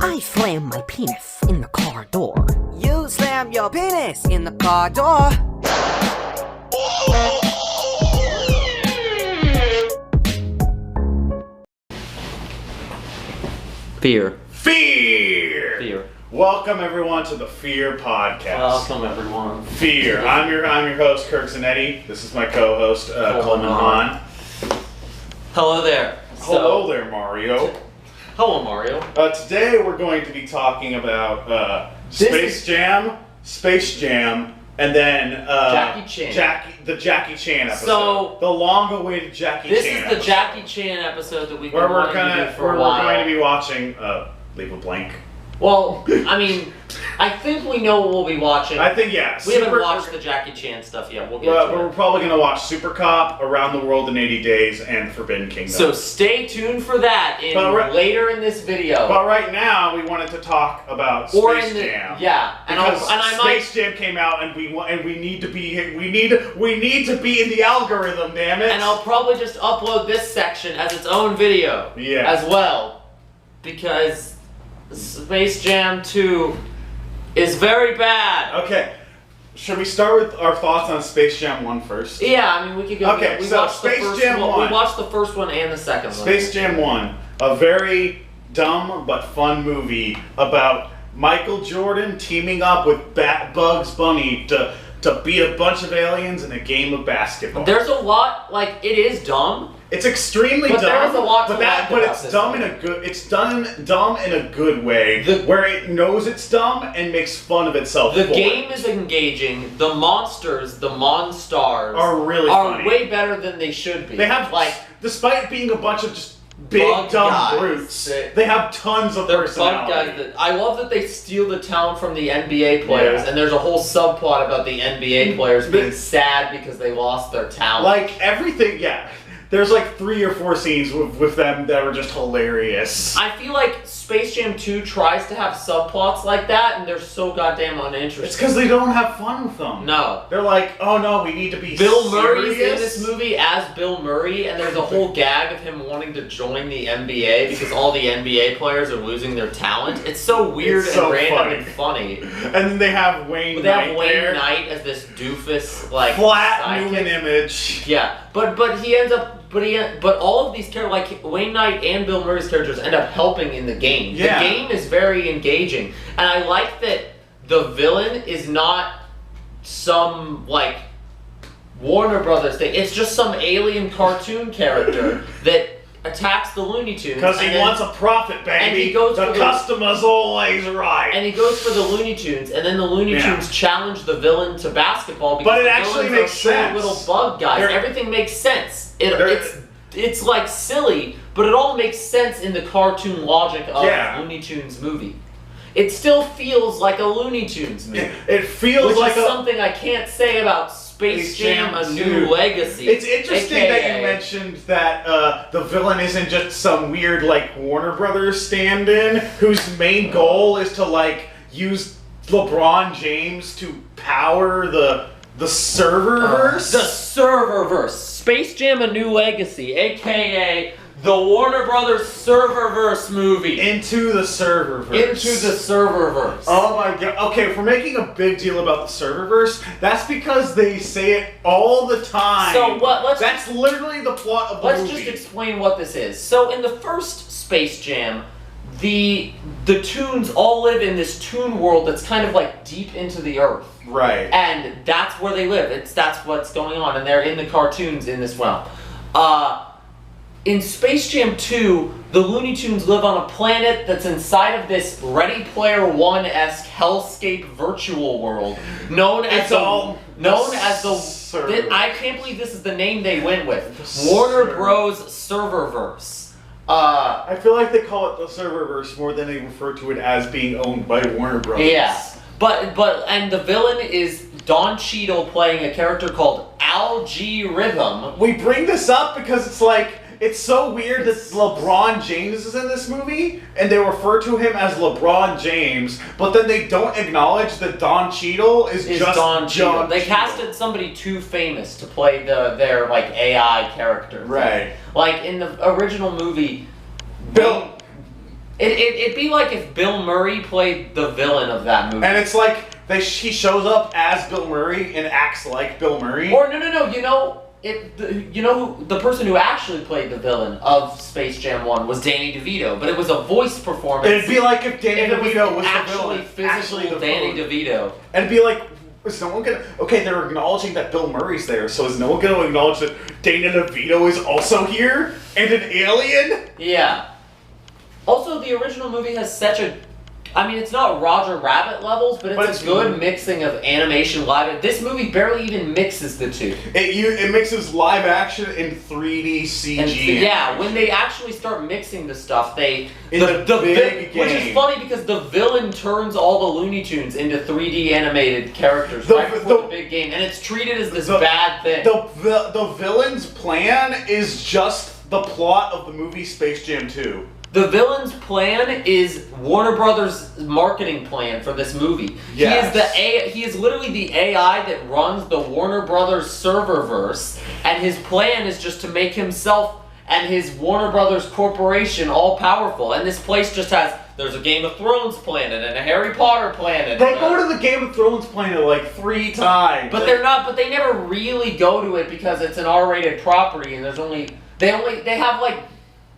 I slam my penis in the car door. You slam your penis in the car door. Fear. Fear. Welcome everyone to the Fear podcast. Welcome everyone. Fear. I'm your host Kirk Zanetti. This is my co-host Coleman Hahn. Hello there. Hello there, Mario. Hello, Mario. Today we're going to be talking about Space Jam, and then Jackie Chan. the Jackie Chan episode. So the long-awaited Jackie Chan. This is the episode, Jackie Chan episode that we've where been wanting to do for a while. We're going to be watching. Leave a blank. Well, I mean, I think we know what we'll be watching. I think, yeah. We haven't watched the Jackie Chan stuff yet. We'll get to We're it. probably going to watch Supercop, Around the World in 80 Days, and Forbidden Kingdom. So stay tuned for that later in this video. But right now, we wanted to talk about Space Jam. Yeah, Space Jam came out, and we need to be in the algorithm, damn it. And I'll probably just upload this section as its own video. Yeah. As well, because Space Jam 2 is very bad. Okay, should we start with our thoughts on Space Jam 1 first? Yeah, I mean, we could go. Okay, we so watched Space the first Jam one. 1. We watched the first one and the second one. Space Jam 1, a very dumb but fun movie about Michael Jordan teaming up with Bugs Bunny to beat a bunch of aliens in a game of basketball. There's a lot, it is dumb. It's extremely But dumb, there's a lot to but like about it's this dumb movie. in a good. It's dumb in a good way, where it knows it's dumb and makes fun of itself. The game is engaging. The monsters, the Monstars, are really funny. way better than they should be. They have despite being a bunch of just big bug dumb guys. brutes, they have tons of They're personality. bug guys. I love that they steal the talent from the NBA players, and there's a whole subplot about the NBA players being sad because they lost their talent. Like everything, yeah. There's 3 or 4 scenes with them that were just hilarious. I feel like Space Jam 2 tries to have subplots like that, and they're so goddamn uninteresting. It's because they don't have fun with them. No. They're like, oh no, we need to be Bill serious. Murray's in this movie as Bill Murray, and there's a whole gag of him wanting to join the NBA because all the NBA players are losing their talent. It's so weird It's so and random funny. and funny. And then they have Wayne Knight there. Knight as this doofus, flat sidekick. Newman image. Yeah, but he ends up. But all of these characters, Wayne Knight and Bill Murray's characters, end up helping in the game. Yeah. The game is very engaging, and I like that the villain is not some Warner Brothers thing. It's just some alien cartoon character that attacks the Looney Tunes Because he wants a profit, baby. And he goes the for customer's always right. And he goes for the Looney Tunes, and then the Looney Tunes challenge the villain to basketball because But it the actually villains makes are short sense. little bug guys. Everything makes sense. It's silly, but it all makes sense in the cartoon logic of Looney Tunes movie. It still feels like a Looney Tunes movie. It feels which like is something I can't say about Space Jam: A New Legacy. It's interesting that you mentioned that the villain isn't just some weird Warner Brothers stand-in whose main goal is to use LeBron James to power the Serververse. The Serververse. Space Jam: A New Legacy, aka the Warner Brothers Serververse movie. Into the Serververse. Oh my god. Okay, if we're making a big deal about the Serververse, that's because they say it all the time. So what? That's literally the plot of the movie. Let's just explain what this is. So in the first Space Jam, the Toons all live in this Toon world that's kind of deep into the earth. Right. And that's where they live. That's what's going on, and they're in the cartoons in this realm. In Space Jam 2, the Looney Tunes live on a planet that's inside of this Ready Player One-esque hellscape virtual world known as the I can't believe this is the name they went with. Warner Bros. Serververse. I feel like they call it the Serververse more than they refer to it as being owned by Warner Bros. Yeah. And the villain is Don Cheadle playing a character called Algae Rhythm. We bring this up because it's so weird that LeBron James is in this movie, and they refer to him as LeBron James, but then they don't acknowledge that Don Cheadle is just Don Cheadle. They Cheadle. casted somebody too famous to play their AI character. Right. In the original movie, Bill It'd be like if Bill Murray played the villain of that movie. And it's like he shows up as Bill Murray and acts like Bill Murray. Or no, the person who actually played the villain of Space Jam 1 was Danny DeVito, but it was a voice performance. It'd be like if Danny DeVito was the villain. Actually the Danny DeVito. And it'd be like, is no one gonna... Okay, they're acknowledging that Bill Murray's there, so is no one gonna acknowledge that Danny DeVito is also here? And an alien? Yeah. Also, the original movie has such a... I mean, it's not Roger Rabbit levels, but it's a good mixing of animation, live... This movie barely even mixes the two. It mixes live action and 3D CG. Yeah, when they actually start mixing the stuff, which is funny because the villain turns all the Looney Tunes into 3D animated characters right before the big game, and it's treated as this bad thing. The villain's plan is just the plot of the movie Space Jam 2. The villain's plan is Warner Brothers' marketing plan for this movie. Yes. He is literally the AI that runs the Warner Brothers Serververse, and his plan is just to make himself and his Warner Brothers corporation all powerful. And this place just there's a Game of Thrones planet and a Harry Potter planet. They go to the Game of Thrones planet like 3 times. But they never really go to it because it's an R-rated property, and they have like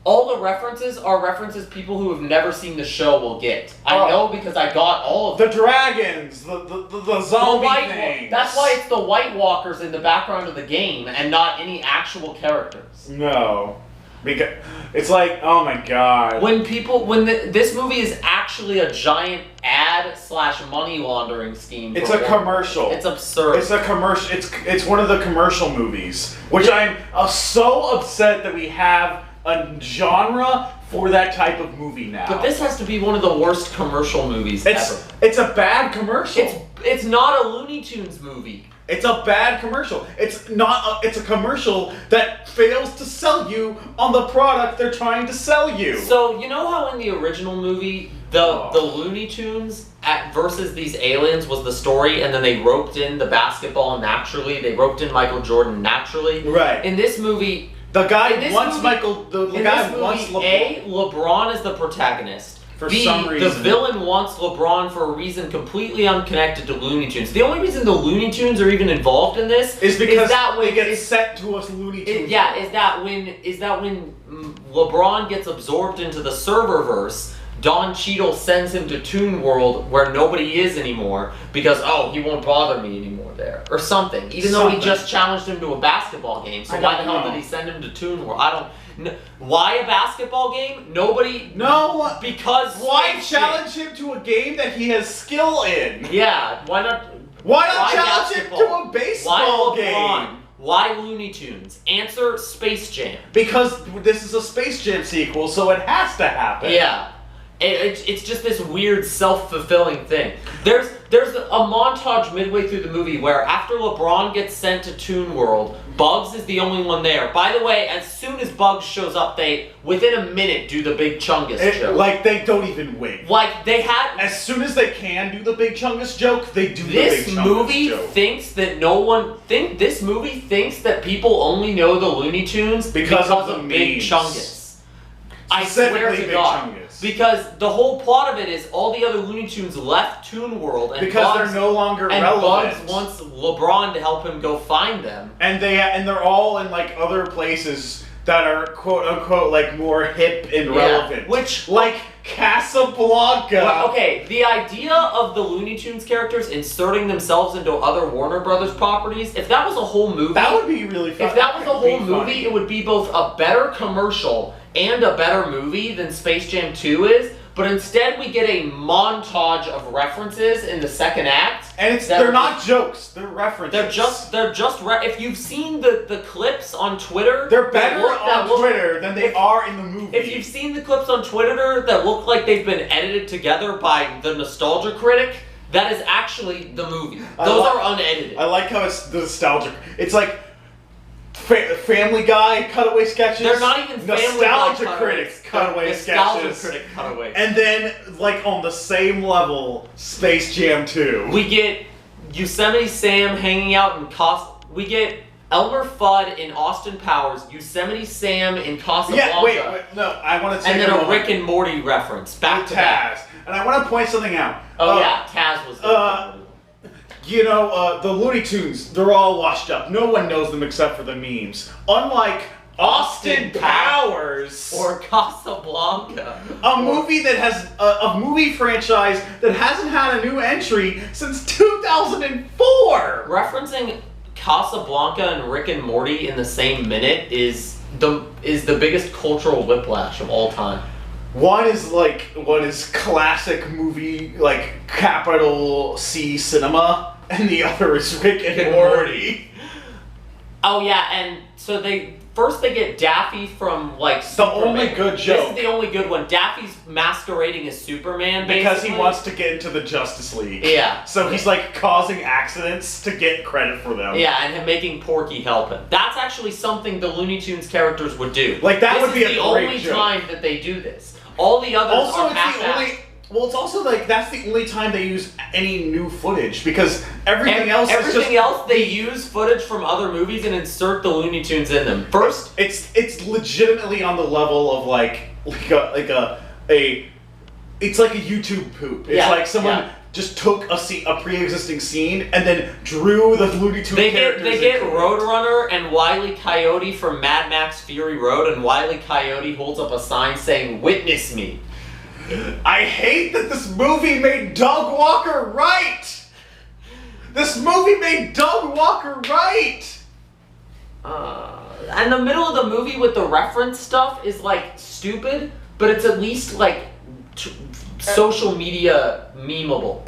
all the references are references people who have never seen the show will get. I know because I got all of them. The dragons, the zombie things. That's why it's the White Walkers in the background of the game and not any actual characters. No. Because it's like, oh my god. This movie is actually a giant ad/money laundering scheme. It's a commercial. It's absurd. It's a commercial. It's one of the commercial movies, which I'm so upset that we have a genre for that type of movie now. But this has to be one of the worst commercial movies ever. It's a bad commercial. It's not a Looney Tunes movie. It's a bad commercial. It's a commercial that fails to sell you on the product they're trying to sell you. So, you know how in the original movie, the Looney Tunes versus these aliens was the story, and then they roped in the basketball naturally, they roped in Michael Jordan naturally? Right. In this movie... The guy wants LeBron. LeBron is the protagonist. For some reason. The villain wants LeBron for a reason completely unconnected to Looney Tunes. The only reason the Looney Tunes are even involved in this is because they get sent to us Looney Tunes. Is that when LeBron gets absorbed into the Serververse, Don Cheadle sends him to Toon World where nobody is anymore because, he won't bother me anymore there. Or something. Even though he just challenged him to a basketball game. So why the hell did he send him to Toon World? I don't know. Why a basketball game? No. Because... Why challenge him to a game that he has skill in? Yeah, why not... Why challenge him to a baseball game? Why Looney Tunes? Answer Space Jam. Because this is a Space Jam sequel, so it has to happen. Yeah. It's just this weird self-fulfilling thing. There's a montage midway through the movie where after LeBron gets sent to Toon World, Bugs is the only one there. By the way, as soon as Bugs shows up, they, within a minute, do the Big Chungus joke. Like, they don't even wait. Like, they had... As soon as they can do the Big Chungus joke, they do the Big Chungus joke. This movie thinks that people only know the Looney Tunes because of the Big Chungus. I swear to God. Because the whole plot of it is all the other Looney Tunes left Toon World and because they're no longer relevant. And Bugs wants LeBron to help him go find them. And they're all in like other places that are quote unquote like more hip and relevant. Which like Casablanca. Well, okay, the idea of the Looney Tunes characters inserting themselves into other Warner Brothers properties, if that was a whole movie, that would be really fun. If that was a whole movie, it would be both a better commercial and a better movie than Space Jam 2 is, but instead we get a montage of references in the second act. And they're not jokes, they're references. They're just if you've seen the clips on Twitter, they're better on Twitter than they are in the movie. If you've seen the clips on Twitter that look like they've been edited together by the Nostalgia Critic, that is actually the movie. Those are unedited. I like how it's the nostalgic. It's like Family Guy cutaway sketches. They're not even Nostalgia Critic cutaway sketches. Nostalgia Critic cutaways. And then, like on the same level, Space Jam 2. We get Yosemite Sam hanging out in we get Elmer Fudd in Austin Powers, Yosemite Sam in Casablanca. Yeah, wait, no, I want to take and then a moment. Rick and Morty reference, back to Taz. back. And I want to point something out. Oh yeah, Taz was the Looney Tunes, they're all washed up. No one knows them except for the memes. Unlike Austin Powers or Casablanca, a movie that has a movie franchise that hasn't had a new entry since 2004. referencing Casablanca and Rick and Morty in the same minute is the biggest cultural whiplash of all time. One is classic movie, like capital C cinema, and the other is Rick and Morty. Oh yeah, and so they get Daffy from like The Superman. only good joke. This is the only good one. Daffy's masquerading as Superman Because he basically. wants to get into the Justice League. Yeah. So he's like causing accidents to get credit for them. Yeah, and him making Porky help him. That's actually something the Looney Tunes characters would do. Like, that would be a the great only joke. time that they do this. All the others Also, are it's the half-assed. only. Well, it's also like that's the only time they use any new footage because everything else is just. Everything else, they use footage from other movies and insert the Looney Tunes in them. First, It's legitimately on the level of it's like a YouTube poop. It's Yeah, like someone just took a pre-existing scene and then drew the Looney Tunes characters. they get into it. Roadrunner and Wile E. Coyote from Mad Max Fury Road, and Wile E. Coyote holds up a sign saying, "Witness me." I hate that this movie made Doug Walker right. This movie made Doug Walker right. And the middle of the movie with the reference stuff is like stupid, but it's at least like social media memeable.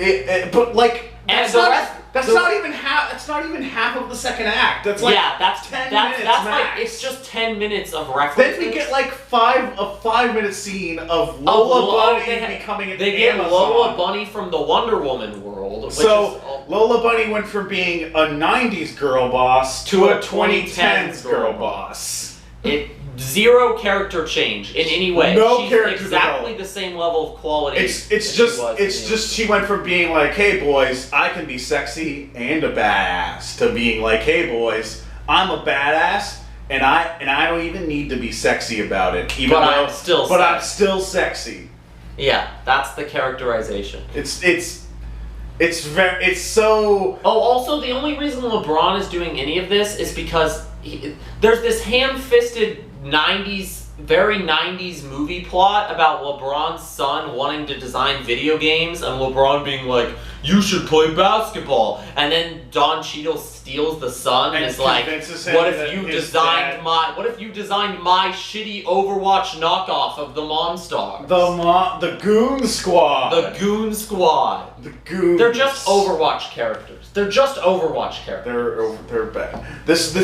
But like, And that's the not, rest- that's the- not even half. That's not even half of the second act. That's like that's 10 that's minutes that's max. like it's just 10 minutes of references. Then we get like a 5-minute scene of Lola Bunny becoming an They get Amazon. Lola Bunny from the Wonder Woman world. Which So is, Lola Bunny went from being a 90s girl boss to a 2010s girl boss. It zero character change in any way. No She's character exactly development. the same level of quality. It's that she was in just the- she went from being like, hey boys, I can be sexy and a badass, to being like, hey boys, I'm a badass and I don't even need to be sexy about it, But I'm still sexy. Yeah, that's the characterization. It's so. Oh, also, the only reason LeBron is doing any of this is because there's this ham-fisted 90s, very 90s movie plot about LeBron's son wanting to design video games and LeBron being like, you should play basketball. And then Don Cheadle steals the son and is like, convinces him what that if you his designed dad- my shitty Overwatch knockoff of the Monstars? The Goon Squad. The Goon Squad. The Goons. They're just Overwatch characters. They're just Overwatch characters. They're bad. This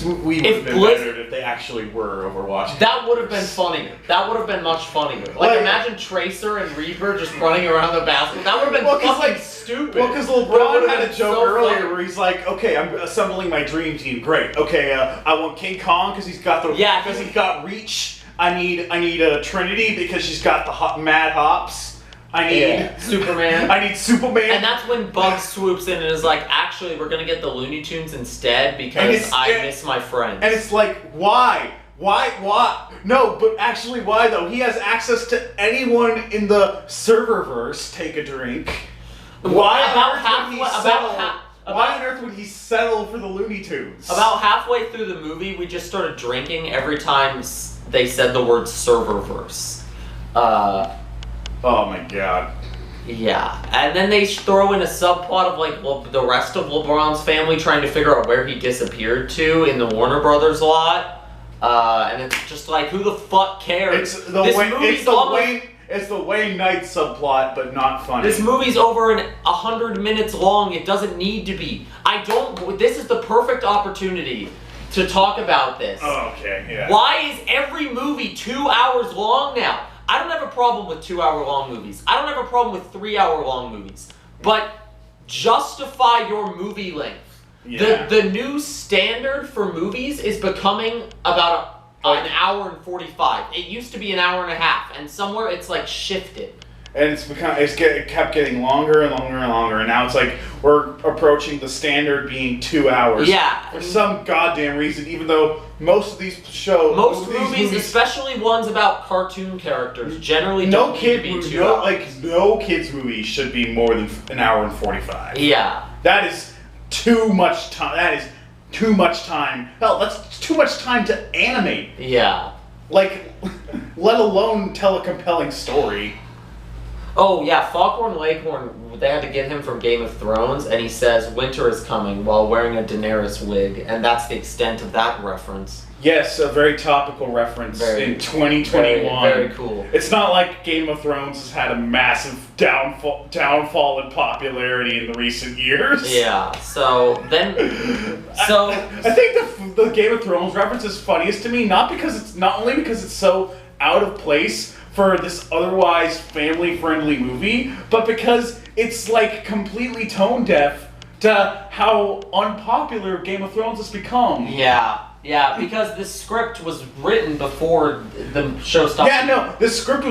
movie would have been better if they actually were Overwatch. That would have been funnier. That would have been much funnier. Like, imagine Tracer and Reaper just running around the basket. That would have been fucking stupid. Well, because But it LeBron would've had a been joke so earlier funny. where he's like, okay, I'm assembling my dream team. Great. Okay, I want King Kong because he's got because he's got reach. I need a Trinity because she's got the mad hops. I need Superman. I need Superman. And that's when Bugs swoops in and is like, actually, we're gonna get the Looney Tunes instead because I miss my friends. And it's like, why? Why? No, but actually, why though? He has access to anyone in the Serververse. Take a drink. Why on earth would he settle for the Looney Tunes? About halfway through the movie, we just started drinking every time they said the word Serververse. Oh my god. Yeah, and then they throw in a subplot of like the rest of LeBron's family trying to figure out where he disappeared to in the Warner Brothers lot, and it's just like, who the fuck cares? It's the Wayne Knight subplot, but not funny. This movie's over 100 minutes long. It doesn't need to be. This is the perfect opportunity to talk about this. Oh, okay, yeah. Why is every movie 2 hours long now? I don't have a problem with 2 hour long movies. I don't have a problem with 3 hour long movies. But justify your movie length. Yeah. The new standard for movies is becoming about an hour and 45. It used to be an hour and a half, and somewhere it's like shifted. and it kept getting longer and longer and longer, and now it's like we're approaching the standard being 2 hours. Yeah. For some goddamn reason, even though most of these movies, especially ones about cartoon characters, generally don't need to be 2 hours. No kids movie should be more than an hour and 45. Yeah. That is too much time. That is too much time. Hell, that's too much time to animate. Yeah. Like, let alone tell a compelling story. Oh yeah, Foghorn Leghorn, they had to get him from Game of Thrones, and he says winter is coming while wearing a Daenerys wig, and that's the extent of that reference. Yes, a very topical reference in 2021. Very cool. It's not like Game of Thrones has had a massive downfall in popularity in the recent years. Yeah, so I think the Game of Thrones reference is funniest to me, not only because it's so out of place for this otherwise family-friendly movie, but because it's like completely tone deaf to how unpopular Game of Thrones has become. Yeah, because this script was written before the show stopped. Yeah, no, this script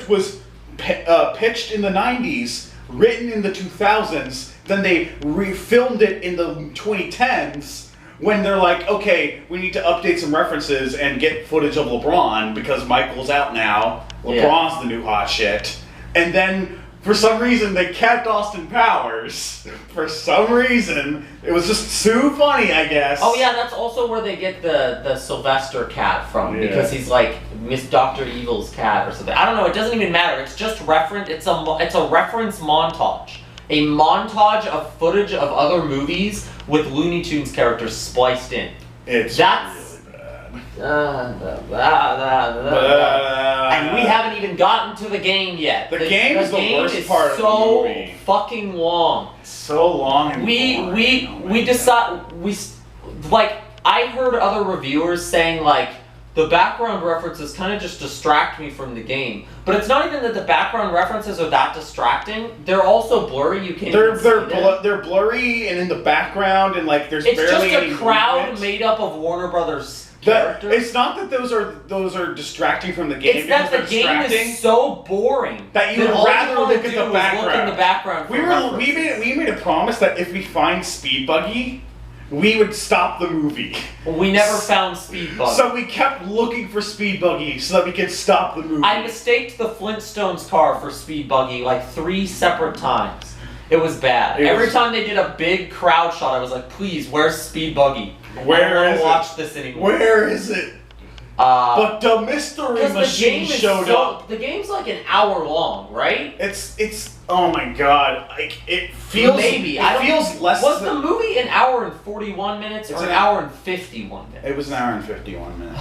was pitched in the 90s, written in the 2000s, then they refilmed it in the 2010s. When they're like, okay, we need to update some references and get footage of LeBron because Michael's out now. LeBron's the new hot shit. And then, for some reason, they kept Austin Powers. For some reason. It was just too funny, I guess. Oh yeah, that's also where they get the Sylvester cat from, because he's like Miss Dr. Evil's cat or something. I don't know, it doesn't even matter. It's just reference. It's a reference montage. A montage of footage of other movies with Looney Tunes characters spliced in. That's really bad. And we haven't even gotten to the game yet. The game is the worst part of the movie. So fucking long. So long and I heard other reviewers saying like the background references kind of just distract me from the game. But it's not even that the background references are that distracting. They're also blurry. You can't even see them. They're blurry and in the background, and like there's barely any It's just a crowd movement. made up of Warner Brothers characters. It's not that those are distracting from the game. It's that the game is so boring that you would rather look at the background. Look in the background. We made a promise that if we find Speed Buggy, we would stop the movie. We never found Speed Buggy. So we kept looking for Speed Buggy so that we could stop the movie. I mistaked the Flintstones car for Speed Buggy like 3 separate times. It was bad. Every time they did a big crowd shot, I was like, please, where's Speed Buggy? I don't want to watch this anymore. Where is it? But the mystery machine showed up. The game's like an hour long, right? It's oh my god, like it feels feels less. Was the movie an hour and 41 minutes or an hour and 51 minutes? It was an hour and 51 minutes.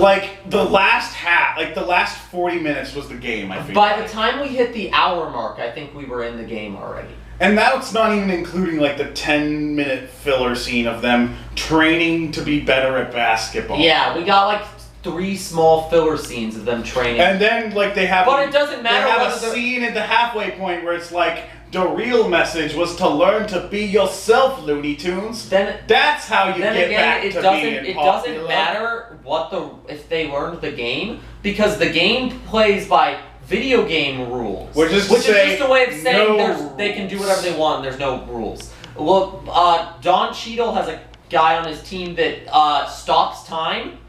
Like the last 40 minutes was the game, I think. By the time we hit the hour mark, I think we were in the game already. And that's not even including like the 10-minute filler scene of them training to be better at basketball. Yeah, we got like 3 small filler scenes of them training. And then like they have But it doesn't matter. They have a scene at the halfway point where it's like the real message was to learn to be yourself, Looney Tunes. That's how you get back to being popular. It doesn't matter if they learned the game, because the game plays by video game rules, which is just a way of saying they can do whatever they want and there's no rules. Well, Don Cheadle has a guy on his team that stops time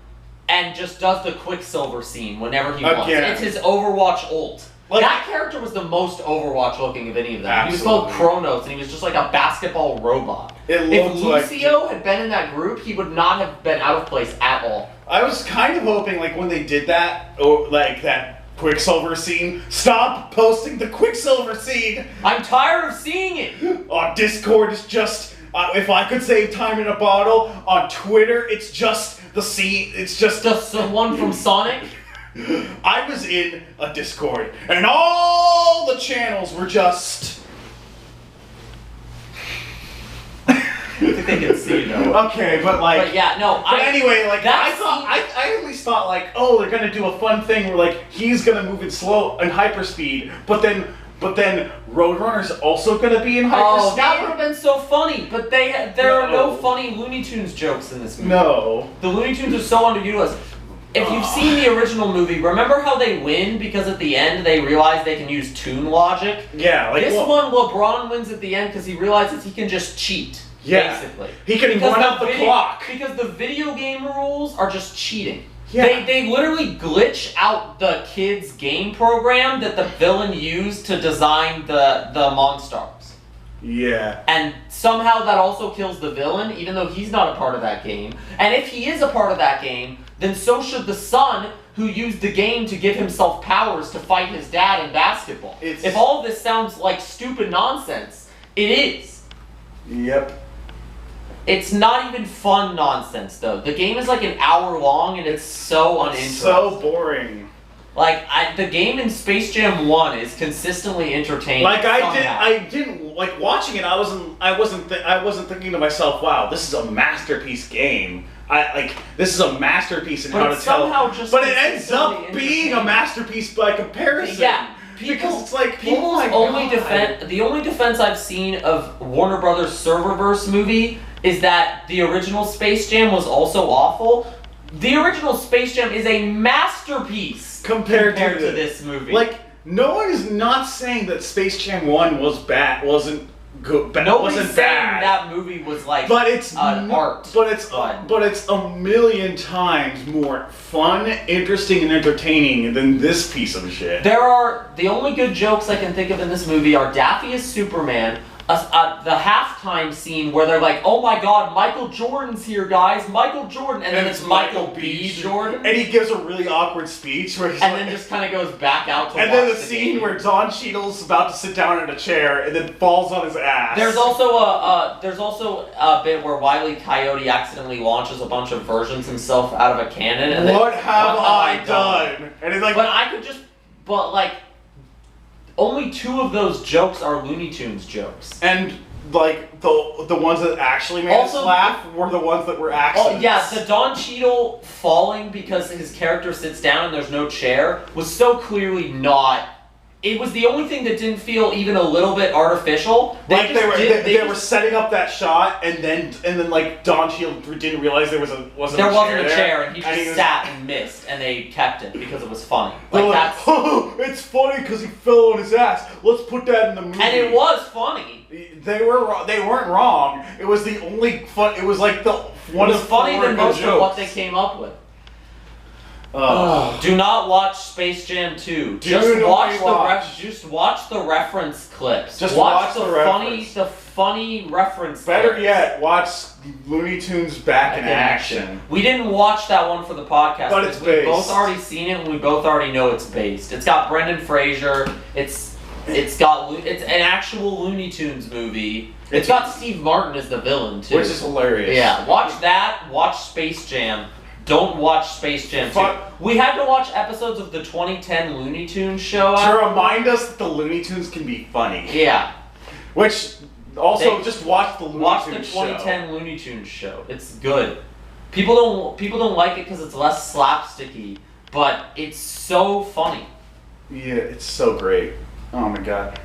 and just does the Quicksilver scene whenever he wants. It's his Overwatch ult. That character was the most Overwatch looking of any of them. Absolutely. He was called Kronos and he was just like a basketball robot. If Lucio had been in that group, he would not have been out of place at all. I was kind of hoping like when they did that, like that Quicksilver scene, stop posting the Quicksilver scene! I'm tired of seeing it! On Discord, it's just, if I could save time in a bottle. On Twitter, it's just the scene, it's just the one from Sonic? I was in a Discord, and all the channels were just... I think they can see though. Okay, but like... But yeah, no, anyway, like, I at least thought like, oh, they're gonna do a fun thing where like, he's gonna move in slow and hyperspeed, but then Roadrunner's also gonna be in hyperspeed. Oh, that would have been so funny, but there are no funny Looney Tunes jokes in this movie. No. The Looney Tunes are so underutilized. if you've seen the original movie, remember how they win because at the end they realize they can use toon logic? Yeah, like this one, LeBron wins at the end because he realizes he can just cheat. Yeah. Basically, He can run out the clock. Because the video game rules are just cheating. Yeah. They literally glitch out the kid's game program that the villain used to design the Monstars. Yeah. And somehow that also kills the villain, even though he's not a part of that game. And if he is a part of that game, then so should the son who used the game to give himself powers to fight his dad in basketball. If all of this sounds like stupid nonsense, it is. Yep. It's not even fun nonsense, though. The game is like an hour long, and it's so uninteresting. So boring. Like, the game in Space Jam 1 is consistently entertaining. Like, I didn't like watching it. I wasn't thinking to myself, "Wow, this is a masterpiece game." This is a masterpiece in how to tell. But it ends up being a masterpiece by comparison. Yeah. Because it's like people's only the only defense I've seen of Warner Brothers' Serververse movie is that the original Space Jam was also awful. The original Space Jam is a masterpiece compared to this movie. Like, no one is not saying that Space Jam 1 wasn't good. Nobody's wasn't saying bad. that movie was like but it's art. But it's a million times more fun, interesting, and entertaining than this piece of shit. The only good jokes I can think of in this movie are Daffy as Superman, the halftime scene where they're like, "Oh my God, Michael Jordan's here, guys! Michael Jordan!" And then it's Michael B. Jordan, and he gives a really awkward speech where he's then just kind of goes back out to. And then the scene where Don Cheadle's about to sit down in a chair and then falls on his ass. There's also a bit where Wile E. Coyote accidentally launches a bunch of versions himself out of a cannon. And what have I done? And it's like, but only 2 of those jokes are Looney Tunes jokes. And like the ones that actually made us laugh were the ones that were accidents. Oh yeah, the Don Cheadle falling because his character sits down and there's no chair was so clearly not. It was the only thing that didn't feel even a little bit artificial. They were setting up that shot, and then like Don Cheadle didn't realize there wasn't a chair, and he just sat and missed, and they kept it because it was funny. It's funny because he fell on his ass. Let's put that in the movie. And it was funny. They weren't wrong. It was the only fun. It was like one of the funny than most of what they came up with. Do not watch Space Jam 2. Just watch the reference clips. Just watch the funny reference Better clips. yet, watch Looney Tunes Back in Action. We didn't watch that one for the podcast, but it's based. We've both already seen it and we both already know it's based. It's got Brendan Fraser. It's an actual Looney Tunes movie. It's got Steve Martin as the villain too. Which is hilarious. Yeah, watch that, watch Space Jam. Don't watch Space Jam 2. We had to watch episodes of the 2010 Looney Tunes show to remind us that the Looney Tunes can be funny. Yeah. Which, also, just watch the Looney Tunes show. Watch the 2010 Looney Tunes show. It's good. People don't like it because it's less slapsticky, but it's so funny. Yeah, it's so great. Oh my god.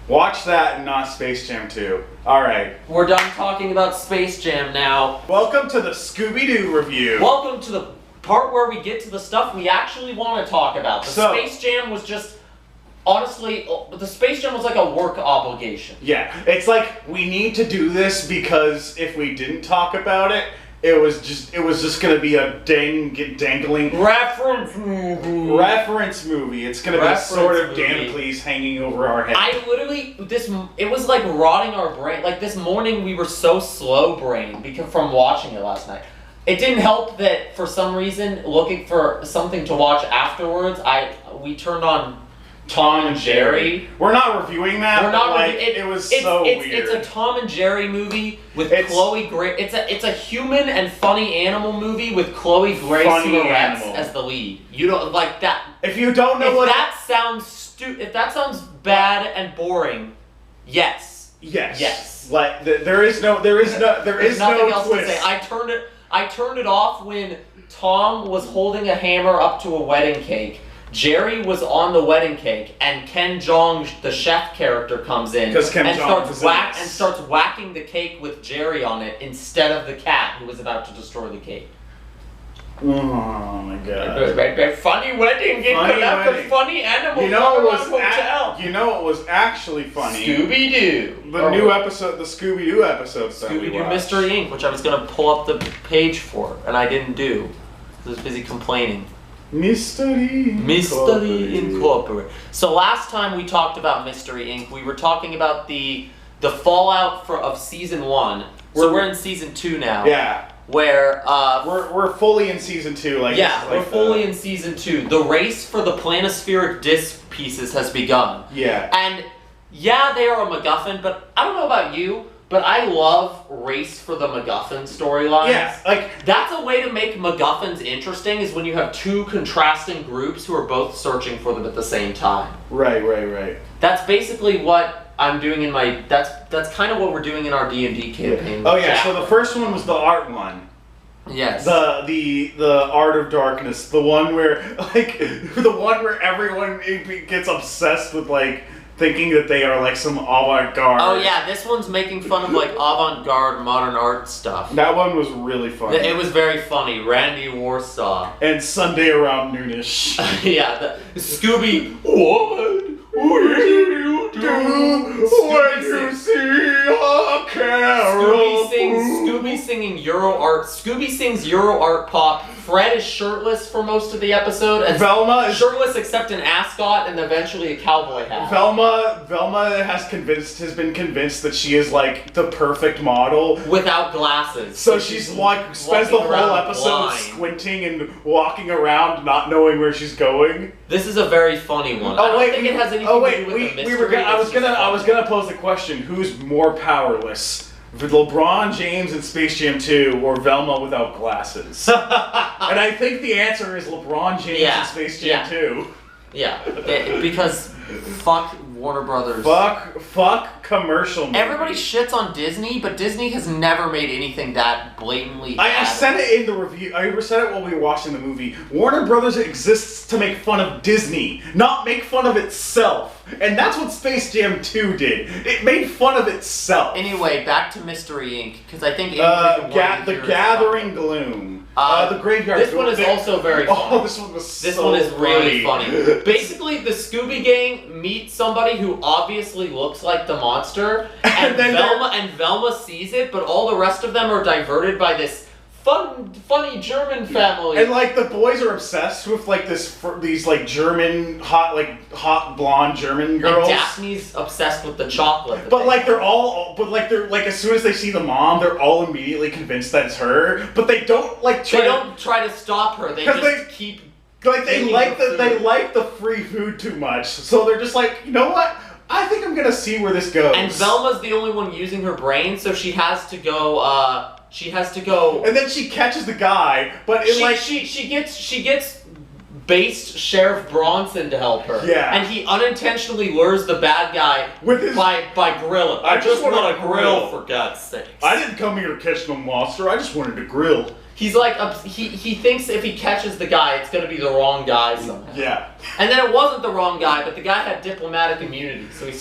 Watch that and not Space Jam 2. Alright. We're done talking about Space Jam now. Welcome to the Scooby-Doo review. Welcome to the part where we get to the stuff we actually want to talk about. Space Jam was just, honestly, the Space Jam was like a work obligation. Yeah, it's like, we need to do this because if we didn't talk about it, it was just gonna be a dangling reference movie. It's gonna be a sort of Damocles hanging over our head. It was like rotting our brain. Like this morning we were so slow brained from watching it last night. It didn't help that for some reason, looking for something to watch afterwards, we turned on Tom and Jerry. We're not reviewing that. We're not it was so weird. It's a Tom and Jerry movie with Chloe Grace. It's a human and funny animal movie with Chloe Grace Moretz as the lead. You don't like that. If you don't know if that sounds bad and boring, yes. Like there is no nothing else twist. to say. I turned it off when Tom was holding a hammer up to a wedding cake. Jerry was on the wedding cake, and Ken Jeong, the chef character, comes in and starts whacking the cake with Jerry on it instead of the cat who was about to destroy the cake. Oh my god. Funny wedding. Funny wedding. Funny animal. You know hotel. what was actually funny? Scooby-Doo. The new episode, the Scooby-Doo episodes that we Scooby-Doo watched. Mystery Inc., which I was going to pull up the page for, and I didn't do. I was busy complaining. Mystery Incorporated. So last time we talked about Mystery Inc., we were talking about the fallout of season 1. So we're in season 2 now. Yeah. Where we're fully in season 2. We're fully in season 2. The race for the planispheric disc pieces has begun. Yeah. And yeah, they are a MacGuffin, but I don't know about you, but I love race for the MacGuffin storylines. Yeah, that's a way to make MacGuffins interesting, is when you have two contrasting groups who are both searching for them at the same time. Right. That's basically what I'm doing in my. That's kind of what we're doing in our D&D campaign. Oh yeah. So the first one was the art one. Yes. The Art of Darkness, the one where everyone gets obsessed with thinking that they are some avant-garde. Oh yeah, this one's making fun of avant-garde modern art stuff. That one was really funny. It was very funny. Randy Warsaw. And Sunday around noonish. Yeah, the Scooby. What do you do when you see a carol? Scooby singing Euro art. Scooby sings Euro art pop. Fred is shirtless for most of the episode, and Velma is shirtless except an ascot and eventually a cowboy hat. Velma has been convinced that she is the perfect model without glasses. So she's spends the whole episode blind, squinting and walking around, not knowing where she's going. This is a very funny one. I don't think it has anything to do with the mystery. I was gonna pose the question: who's more powerless? LeBron James in Space Jam 2 or Velma without glasses? And I think the answer is LeBron James in Space Jam 2. Yeah, because fuck Warner Brothers. Fuck commercial movies. Everybody shits on Disney, but Disney has never made anything that blatantly I said it in the review. I said it while we were watching the movie. Warner Brothers exists to make fun of Disney, not make fun of itself. And that's what Space Jam 2 did. It made fun of itself. Anyway, back to Mystery Inc., because I think The Gathering Gloom. The Graveyard. This one is also very funny. Oh, this one was This one is really funny. Basically, the Scooby Gang meets somebody who obviously looks like the monster, and Velma sees it, but all the rest of them are diverted by this funny German family. And the boys are obsessed with these German hot blonde German girls. And Daphne's obsessed with the chocolate. But they're as soon as they see the mom, they're all immediately convinced that it's her. But they don't try to stop her. They just keep. They like the free food too much, so they're just you know what? I think I'm gonna see where this goes. And Velma's the only one using her brain, so she has to go. And then she catches the guy, but she gets based Sheriff Bronson to help her. Yeah. And he unintentionally lures the bad guy by grilling. I just want to grill, for God's sakes. I didn't come here to catch no monster. I just wanted to grill. He's he thinks if he catches the guy, it's gonna be the wrong guy somehow. Yeah. And then it wasn't the wrong guy, but the guy had diplomatic immunity, so he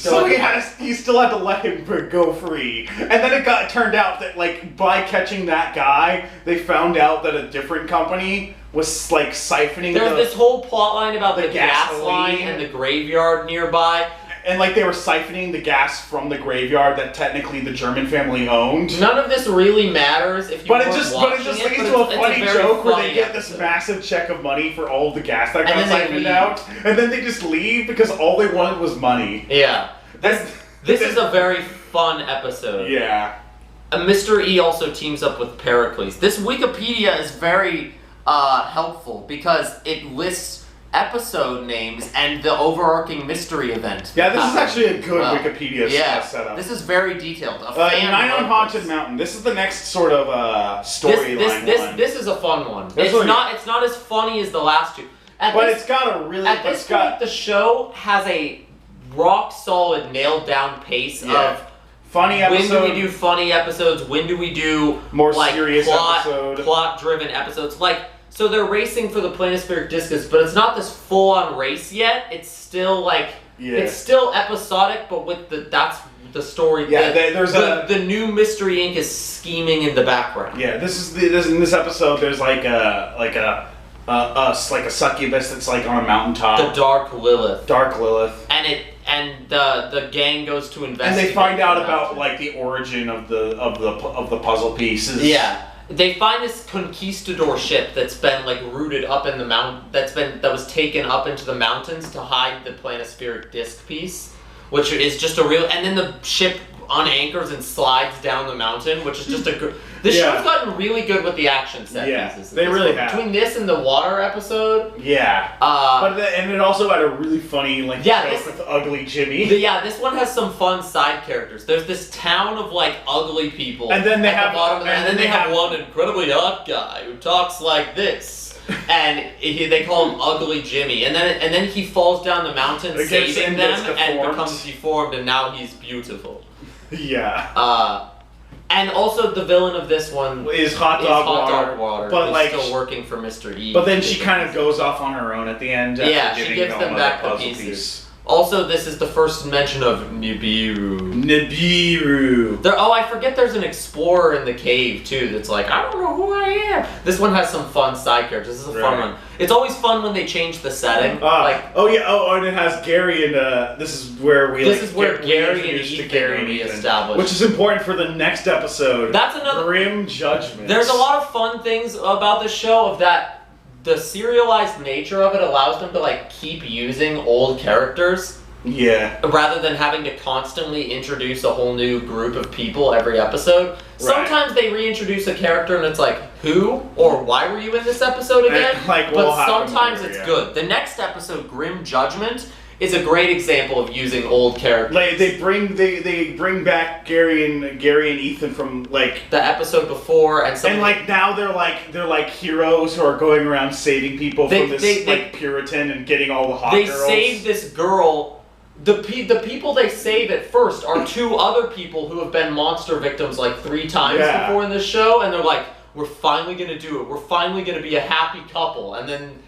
still had to let him go free. And then it turned out that by catching that guy, they found out that a different company was siphoning. There's this whole plot line about the gas line and the graveyard nearby. And they were siphoning the gas from the graveyard that technically the German family owned. None of this really matters if you weren't watching leads to a funny joke where they get this massive check of money for all of the gas that got siphoned out. And then they just leave because all they wanted was money. Yeah. This is a very fun episode. Yeah. Mr. E also teams up with Pericles. This Wikipedia is very helpful because it lists episode names and the overarching mystery event. Yeah, this is actually a good Wikipedia setup. This is very detailed. Night on Haunted Mountain. This is the next sort of storyline. This is a fun one. It's not as funny as the last two. It's got a really. At this point, the show has a rock solid, nailed down pace of funny episodes. When do we do funny episodes? When do we do more serious episodes? Plot driven episodes? So they're racing for the planispheric discus, but it's not this full-on race yet. It's still like it's still episodic, but with that's the story. Yeah, there's the new Mystery Inc. is scheming in the background. Yeah, in this episode. There's like a succubus that's like on a mountaintop. The Dark Lilith. Dark Lilith. And the gang goes to investigate. And they find out about like the origin of the puzzle pieces. Yeah. They find this conquistador ship that's been like rooted up in the mountain. That was taken up into the mountains to hide the planispheric disc piece, which is just a real. And then the ship unanchors and slides down the mountain, which is just a. This show's gotten really good with the action set pieces. They really have. Between this and the water episode. Yeah. And it also had a really funny joke with Ugly Jimmy. This one has some fun side characters. There's this town of like ugly people. And then they have they have one incredibly hot guy who talks like this. And they call him Ugly Jimmy. And then he falls down the mountain saving them and becomes deformed, and now he's beautiful. Yeah. And also the villain of this one is Hot Dog Water, but like still working for Mr. E. But then she kind of goes off on her own at the end. Yeah, she gives them back the pieces. Also, this is the first mention of Nibiru. I forget there's an explorer in the cave, too, that's like, I don't know who I am. This one has some fun side characters. This is a fun one. It's always fun when they change the setting. And it has Gary and, this is where Gary and Ethan are reestablished. Which is important for the next episode. That's another... Grim Judgment. There's a lot of fun things about the show of that. The serialized nature of it allows them to like keep using old characters. Yeah. Rather than having to constantly introduce a whole new group of people every episode. Right. Sometimes they reintroduce a character and it's like, who? Or why were you in this episode again? But sometimes it's good. The next episode, Grim Judgment, is a great example of using old characters. Like they bring back Gary and Ethan from like the episode before, and now they're like heroes who are going around saving people from this Puritan and getting all the hot girls. They save this girl. The people they save at first are two other people who have been monster victims like 3 times before in this show, and they're like, we're finally gonna do it. We're finally gonna be a happy couple, and then.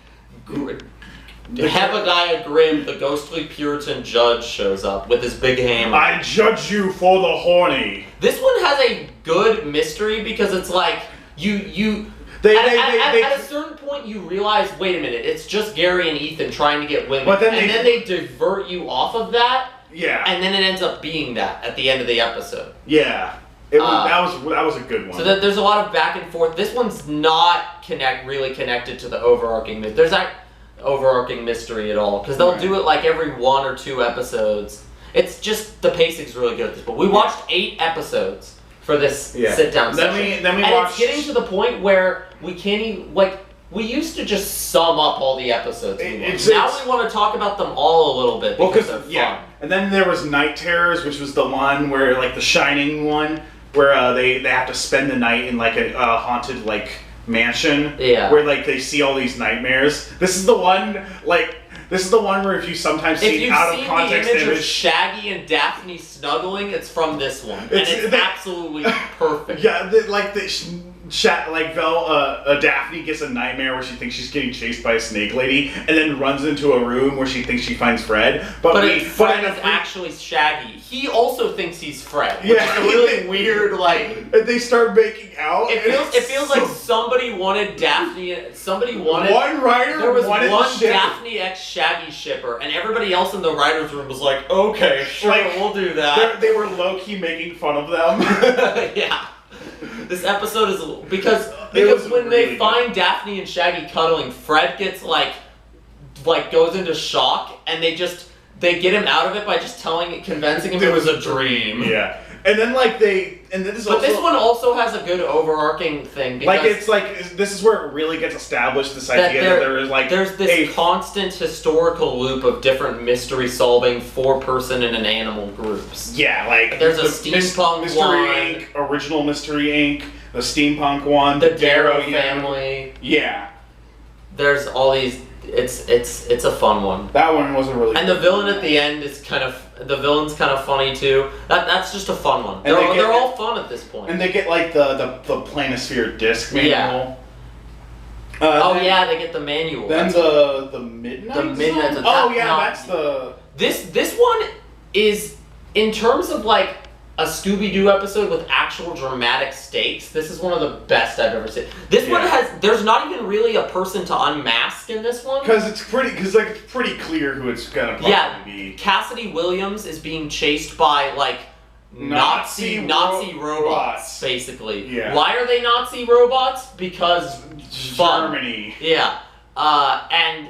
Hebediah Grimm, the ghostly Puritan judge, shows up with his big hammer. I judge you for the horny. This one has a good mystery because it's like at a certain point you realize, wait a minute, it's just Gary and Ethan trying to get women, then they divert you off of that. Yeah. And then it ends up being that at the end of the episode. Yeah. That was a good one. So there's a lot of back and forth. This one's not really connected to the overarching mystery. There's that overarching mystery at all, because they'll do it like every 1 or 2 episodes. It's just the pacing's really good at this point. We watched 8 episodes for this sit-down session. Then we it's getting to the point where we can't even, we used to just sum up all the episodes. Now we want to talk about them all a little bit because they're fun. And then there was Night Terrors, which was the one where, like, the Shining one, where they have to spend the night in, like, a haunted, like, mansion where like they see all these nightmares. This is the one where if you sometimes see out of context the image of Shaggy and Daphne snuggling, it's from this one, and it's absolutely perfect. Yeah, Daphne gets a nightmare where she thinks she's getting chased by a snake lady, and then runs into a room where she thinks she finds Fred. But Fred is actually Shaggy. He also thinks he's Fred, which is a really weird, like... And they start making out. It feels like somebody wanted Daphne... One writer there was wanted one Daphne x Shaggy shipper, and everybody else in the writer's room was like, okay, sure, we'll do that. They were low-key making fun of them. Yeah. This episode is... Because when they find Daphne and Shaggy cuddling, Fred gets, goes into shock, and they get him out of it by just convincing him it was a dream. Yeah. And then this one also has a good overarching thing. Because this is where it really gets established, this idea that there's this constant historical loop of different mystery solving 4-person and an animal groups. Yeah, there's a steampunk Mystery Inc., Original Mystery Inc., the steampunk one, the Darrow family. Yeah. There's all these. It's a fun one. That one was a really. And the villain at the end is the villain's kind of funny too. That's just a fun one. They're all fun at this point. And they get the planisphere disc manual. Yeah, they get the manual. Then the Midnight The Midnight Zone? Zone. Oh yeah, that's the... This one is, in terms of like a Scooby-Doo episode with actual dramatic stakes, this is one of the best I've ever seen. This one there's not even really a person to unmask in this one. Because it's pretty clear who it's gonna probably be. Cassidy Williams is being chased by like Nazi robots, basically. Yeah. Why are they Nazi robots? Because Germany. Yeah. And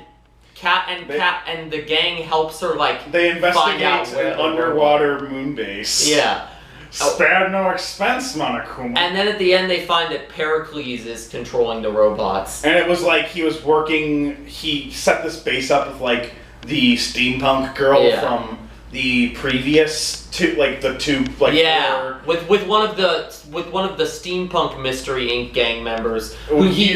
the gang helps her like they find out investigate where an underwater moon base. Yeah. Spared no expense, Monokuma. And then at the end they find that Pericles is controlling the robots. And it was like he set this base up with like the steampunk girl from the previous two four... with one of the steampunk Mystery Inc. gang members he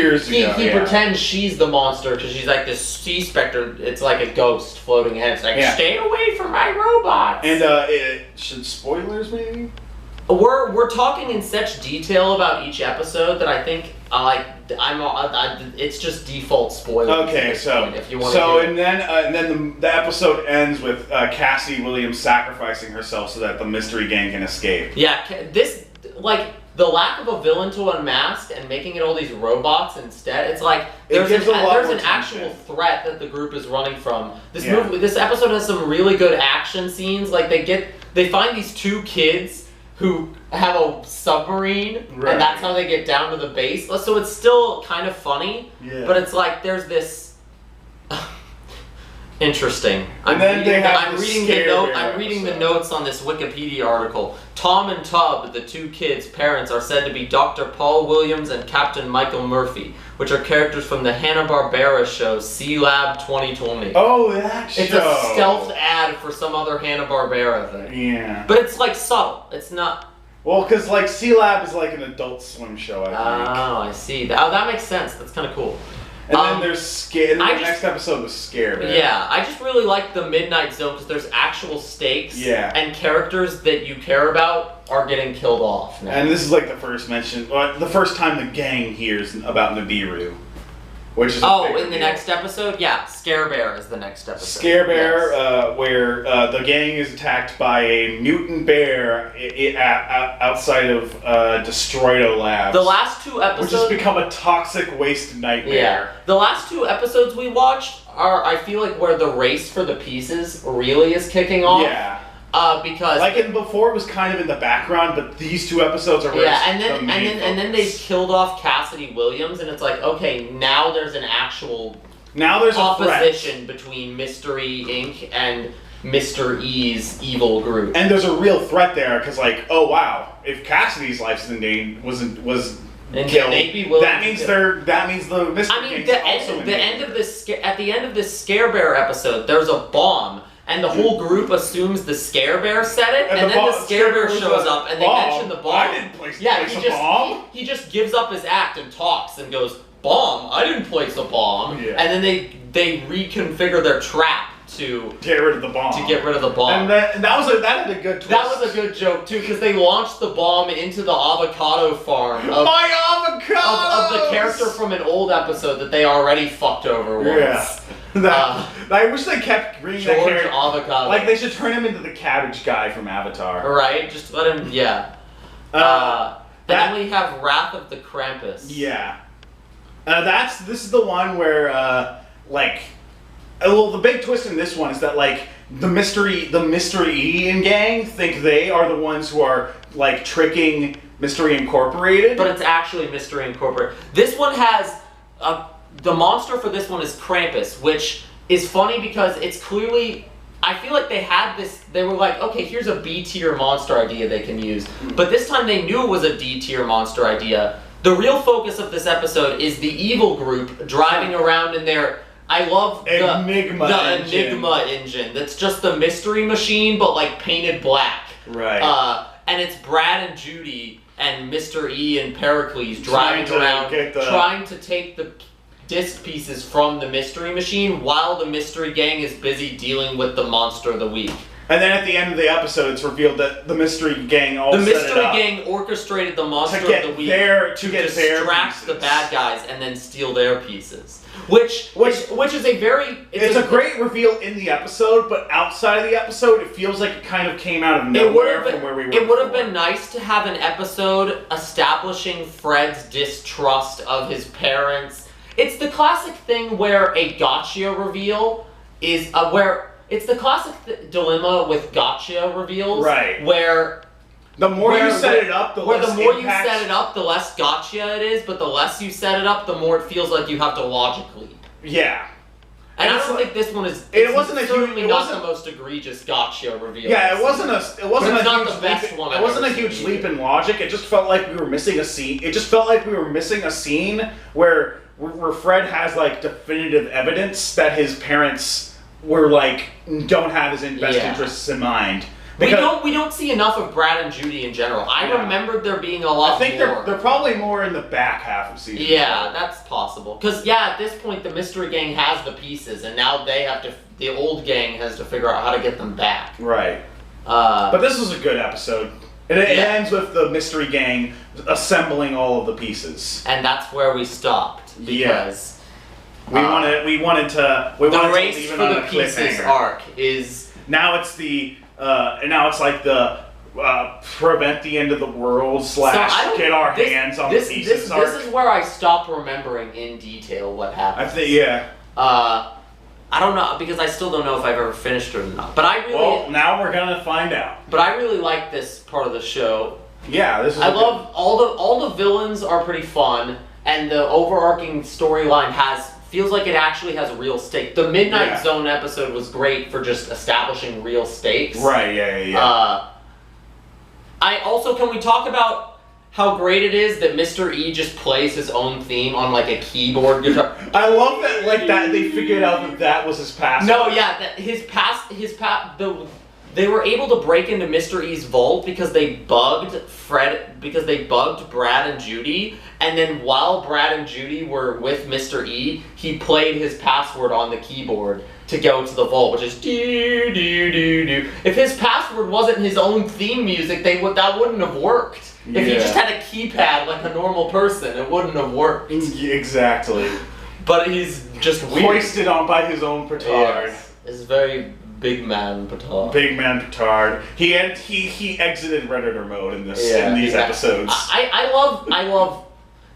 pretends she's the monster because she's like this sea specter. It's like a ghost floating ahead. It's like stay away from my robots. And should spoilers maybe? We're talking in such detail about each episode that I think it's just default spoilers. Okay, so if you want to and then the episode ends with Cassie Williams sacrificing herself so that the mystery gang can escape. Yeah, this the lack of a villain to unmask and making it all these robots instead. It's like there's an actual threat that the group is running from. This episode has some really good action scenes. Like they find these two kids who have a submarine, and that's how they get down to the base. So it's still kind of funny, but it's like there's this interesting. I'm reading the notes on this Wikipedia article. Tom and Tub, the two kids' parents, are said to be Dr. Paul Williams and Captain Michael Murphy, which are characters from the Hanna-Barbera show C-Lab 2020. Oh, that show! It's a stealth ad for some other Hanna-Barbera thing. Yeah. But it's like subtle. It's not... Well, because like C-Lab is like an Adult Swim show, I think. Oh, I see. That makes sense. That's kind of cool. And then there's the next episode was Scare Bear. Yeah, I just really like the Midnight Zone because there's actual stakes. Yeah. And characters that you care about are getting killed off now. And this is like the first time the gang hears about Nibiru. Which is in the next episode? Yeah, Scare Bear is the next episode. Scare Bear, where the gang is attacked by a mutant bear outside of Destroido Labs. The last two episodes... Which has become a toxic waste nightmare. Yeah. The last two episodes we watched are, I feel like, where the race for the pieces really is kicking off. Yeah. Because before it was kind of in the background, but these two episodes are and then they killed off Cassidy Williams, and it's like, okay, now there's an actual opposition between Mystery Inc. and Mr. E's evil group, and there's a real threat there because oh wow, if Cassidy's life was killed, that means the Mystery at the end of this Scare Bear episode, there's a bomb. And the whole group assumes the Scare Bear said it, and then the Scare Bear shows up, and they mention the bomb. I didn't place a bomb. He just gives up his act and talks and goes, "Bomb? I didn't place a bomb." Yeah. And then they reconfigure their trap to get rid of the bomb. And that had a good twist. That was a good joke too, because they launched the bomb into the avocado farm of the character from an old episode that they already fucked over once. Yeah. I wish they kept bringing that character. Avocado. Like they should turn him into the cabbage guy from Avatar. Right? Just let him. Yeah. And then we have Wrath of the Krampus. Yeah. This is the one where the big twist in this one is that the Mystery E gang think they are the ones who are tricking Mystery Incorporated. But it's actually Mystery Incorporated. This one has the monster for this one is Krampus, which is funny because it's clearly... I feel like they had this... They were like, okay, here's a B-tier monster idea they can use. But this time they knew it was a D-tier monster idea. The real focus of this episode is the evil group driving around in their... I love the Enigma engine. That's just the mystery machine, but painted black. Right. And it's Brad and Judy and Mr. E and Pericles driving around trying to take the disc pieces from the mystery machine while the mystery gang is busy dealing with the monster of the week. And then at the end of the episode, it's revealed that the mystery gang all The set it mystery up gang orchestrated the monster to get of the week to get their distract the pieces. bad guys and then steal their pieces. Which is a very... It's a great reveal in the episode, but outside of the episode, it feels like it kind of came out of nowhere from where we were. It would have before. been nice to have an episode establishing Fred's distrust of his parents. It's the classic thing where a gotcha reveal is... It's the classic dilemma with gotcha reveals. Right. Where... The more you set it up, the less you impact. set it up, the less gotcha it is, but the less you set it up, the more it feels like you have to logic leap. Yeah. And I it's don't like- think this one is. It wasn't a huge- certainly it not wasn't- the most egregious gotcha reveal. Yeah, it wasn't a But it's not huge the best leap. one It I've wasn't a ever huge seen leap in logic. It just felt like we were missing a scene. It just felt like we were missing a scene where Fred has like definitive evidence that his parents were like don't have his best Yeah. interests in mind. We don't see enough of Brad and Judy in general. I Yeah. remembered there being a lot I think more. they're probably more in the back half of season. Yeah, 4. that's possible. Because, yeah, at this point, the mystery gang has the pieces, and now the old gang has to figure out how to get them back. Right. But But this was a good episode. It ends with the mystery gang assembling all of the pieces. and that's where we stopped. Because We wanted to the leave race it for on the a pieces cliffhanger. arc is... Now it's like the prevent the end of the world / get our hands on the pieces arc. This is where I stopped remembering in detail what happened. I think, yeah. I don't know, because I still don't know if I've ever finished it or not. But I really... Well, now we're gonna find out. But I really like this part of the show. Yeah, this is. I love all the villains are pretty fun, and the overarching storyline feels like it actually has a real stake. The Midnight Zone episode was great for just establishing real stakes. Right. Yeah. Can we talk about how great it is that Mr. E just plays his own theme on like a keyboard guitar? I love that they figured out that was his password. No, yeah, they were able to break into Mr. E's vault because they bugged Brad and Judy, and then while Brad and Judy were with Mr. E, he played his password on the keyboard to go to the vault, which is do do do do. If his password wasn't his own theme music, that wouldn't have worked. If he just had a keypad like a normal person, it wouldn't have worked. Exactly. But he's just weird. Hoisted on by his own petard. Yes. It's very big man petard. Big man petard. He exited Redditor mode in these episodes. I love.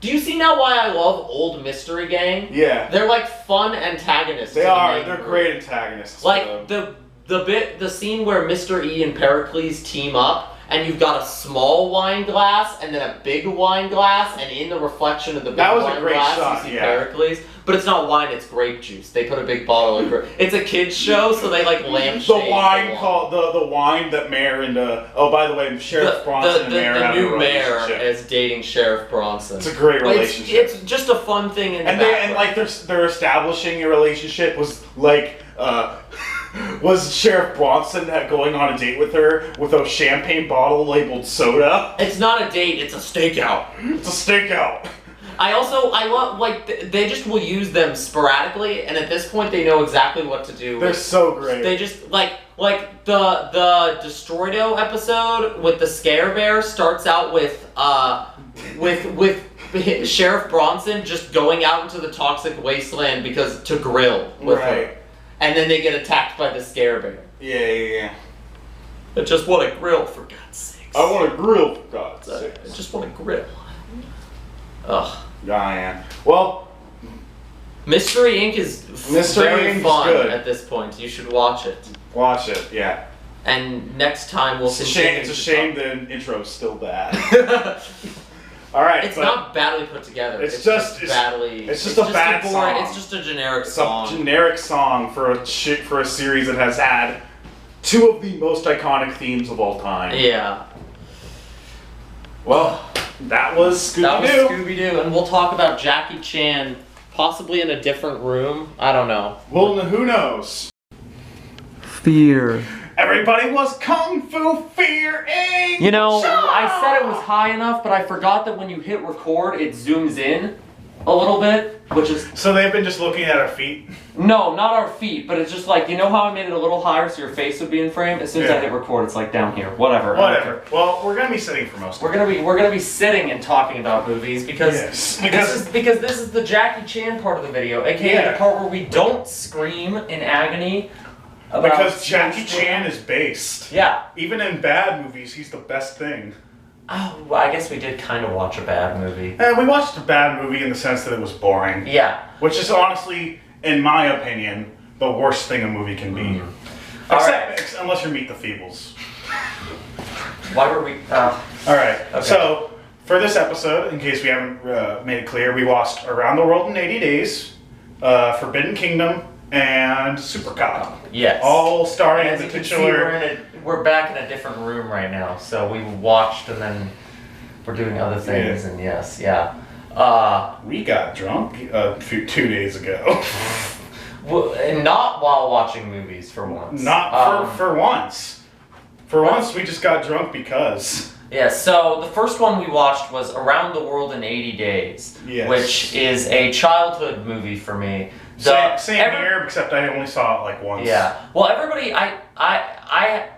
Do you see now why I love old Mystery Gang? Yeah. They're like fun antagonists. They are. They're great antagonists. Like the scene where Mr. E and Pericles team up, and you've got a small wine glass and then a big wine glass, and in the reflection of the big wine glass, shot, you see Pericles. But it's not wine; it's grape juice. They put a big bottle of grape. It's a kids show, so they like lampshade the wine called the wine that Mayor and oh, by the way, Sheriff Bronson and Mayor have a new mayor relationship. is dating Sheriff Bronson. It's a great relationship. It's just a fun thing in the background. they're establishing a relationship was like was Sheriff Bronson going on a date with her with a champagne bottle labeled soda? It's not a date; it's a stakeout. It's a stakeout. I love they just will use them sporadically, and at this point they know exactly what to do. They're so great. They just like the Destroido episode with the Scare Bear starts out with Sheriff Bronson just going out into the toxic wasteland to grill with her, and then they get attacked by the Scare Bear. Yeah. I just want to grill, for God's sakes. I want to grill, for God's sake. I just want to grill. Ugh. Yeah. Well, Mystery Inc. is very fun good. at this point. You should watch it. Watch it, yeah. And next time we'll continue. It's a shame the intro's still bad. All right. It's not badly put together. It's just a bad song. It's just a generic It's song. a generic song for a series that has had two of the most iconic themes of all time. Yeah. Well, that was Scooby-Doo. That was Scooby-Doo, and we'll talk about Jackie Chan possibly in a different room. I don't know. Well, who knows? Fear. Everybody was kung fu fearing. You know, I said it was high enough, but I forgot that when you hit record, it zooms in. a little bit, which is... So they've been just looking at our feet? No, not our feet, but it's just like, you know how I made it a little higher so your face would be in frame? As soon as I hit record, it's like down here. Whatever. Well, we're gonna be sitting for most of it. We're gonna be sitting and talking about movies because this is the Jackie Chan part of the video, aka the part where we don't scream in agony. Because Jackie Chan is based. Yeah. Even in bad movies, he's the best thing. Oh, well, I guess we did kind of watch a bad movie. We watched a bad movie in the sense that it was boring. Yeah. Which is honestly, in my opinion, the worst thing a movie can be. Unless you Meet the Feebles. Why were we... Alright, okay. So, for this episode, in case we haven't made it clear, we watched Around the World in 80 Days, Forbidden Kingdom, and Supercop. Yes. All starring the titular... We're back in a different room right now, so we watched and then we're doing other things, and we got drunk 2 days ago. Well, and not while watching movies, for once. For once. For once, we just got drunk because... Yeah, so the first one we watched was Around the World in 80 Days, which is a childhood movie for me. Same here, except I only saw it like once. Yeah. Well, everybody,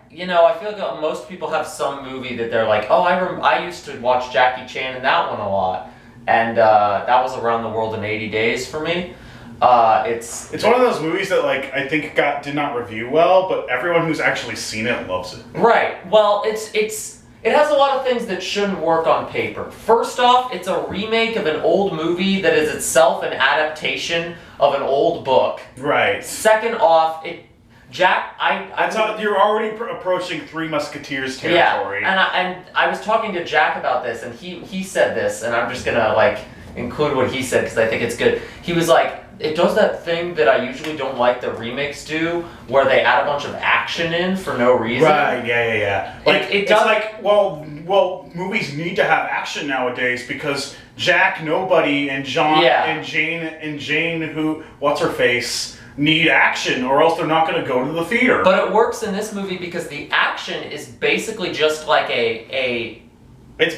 you know, I feel like most people have some movie that they're like, oh, I used to watch Jackie Chan in that one a lot, and that was Around the World in 80 Days for me. It's one of those movies that like I think did not review well, but everyone who's actually seen it loves it. Right. Well, it has a lot of things that shouldn't work on paper. First off, it's a remake of an old movie that is itself an adaptation of an old book. Right. Second off, you're already approaching Three Musketeers territory. Yeah, and I was talking to Jack about this, and he said this, and I'm just gonna like include what he said because I think it's good. He was like, it does that thing that I usually don't like that remakes do, where they add a bunch of action in for no reason. Right, yeah. Like, it's like, well, movies need to have action nowadays because Jack, Nobody, and John, and Jane, who, what's her face, need action, or else they're not going to go to the theater. But it works in this movie because the action is basically just like it's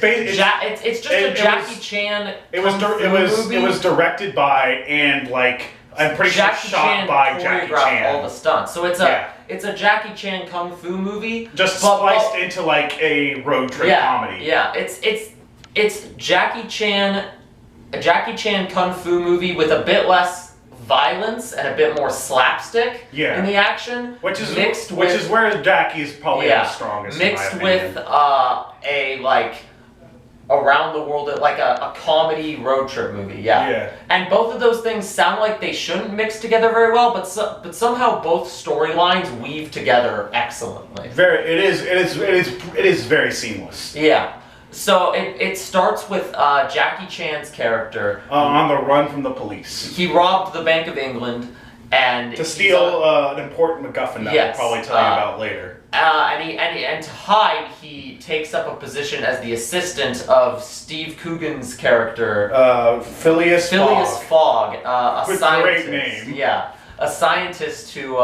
just a Jackie Chan. It was directed by and like I'm pretty sure shot by Jackie Chan. All the stunts. So it's a Jackie Chan kung fu movie, just spliced into like a road trip comedy. Yeah, it's Jackie Chan, a Jackie Chan kung fu movie with a bit less violence and a bit more slapstick in the action, which is where Jackie is probably the strongest. Mixed with a like around the world, like a comedy road trip movie, and both of those things sound like they shouldn't mix together very well, but somehow both storylines weave together excellently. It is very seamless. Yeah. So it starts with Jackie Chan's character on the run from the police. He robbed the Bank of England and to steal an important MacGuffin that I'll probably tell you about later. And to hide, he takes up a position as the assistant of Steve Coogan's character, Phileas Fogg, a with scientist. Great name. Yeah, a scientist who.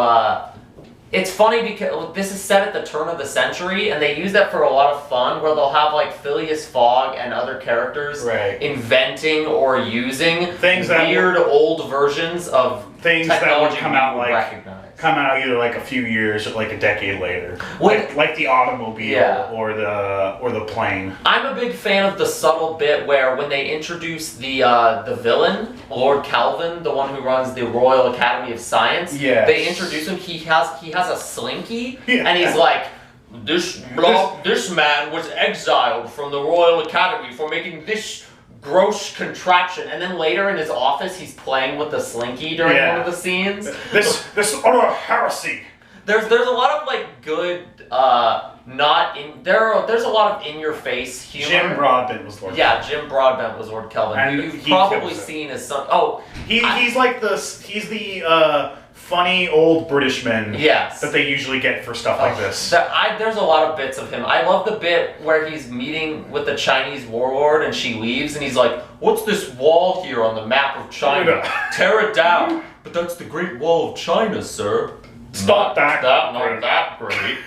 It's funny because this is set at the turn of the century, and they use that for a lot of fun, where they'll have like Phileas Fogg and other characters inventing or using weird old versions of things technology that would come out either like a few years or like a decade later, like the automobile or the plane. I'm a big fan of the subtle bit where when they introduce the villain, Lord Kelvin, the one who runs the Royal Academy of Science, they introduce him. He has a slinky, and he's like, this man was exiled from the Royal Academy for making this gross contraption, and then later in his office he's playing with the slinky during one of the scenes. This utter heresy. There's a lot of like good there's a lot of in your face humor. Jim Broadbent was Lord Kelvin. Jim Broadbent was Lord Kelvin. And you've probably seen his son. He's the funny old British man that they usually get for stuff like this. There's a lot of bits of him. I love the bit where he's meeting with the Chinese warlord and she leaves and he's like, what's this wall here on the map of China? Tear it down. But that's the Great Wall of China, sir. Not that great.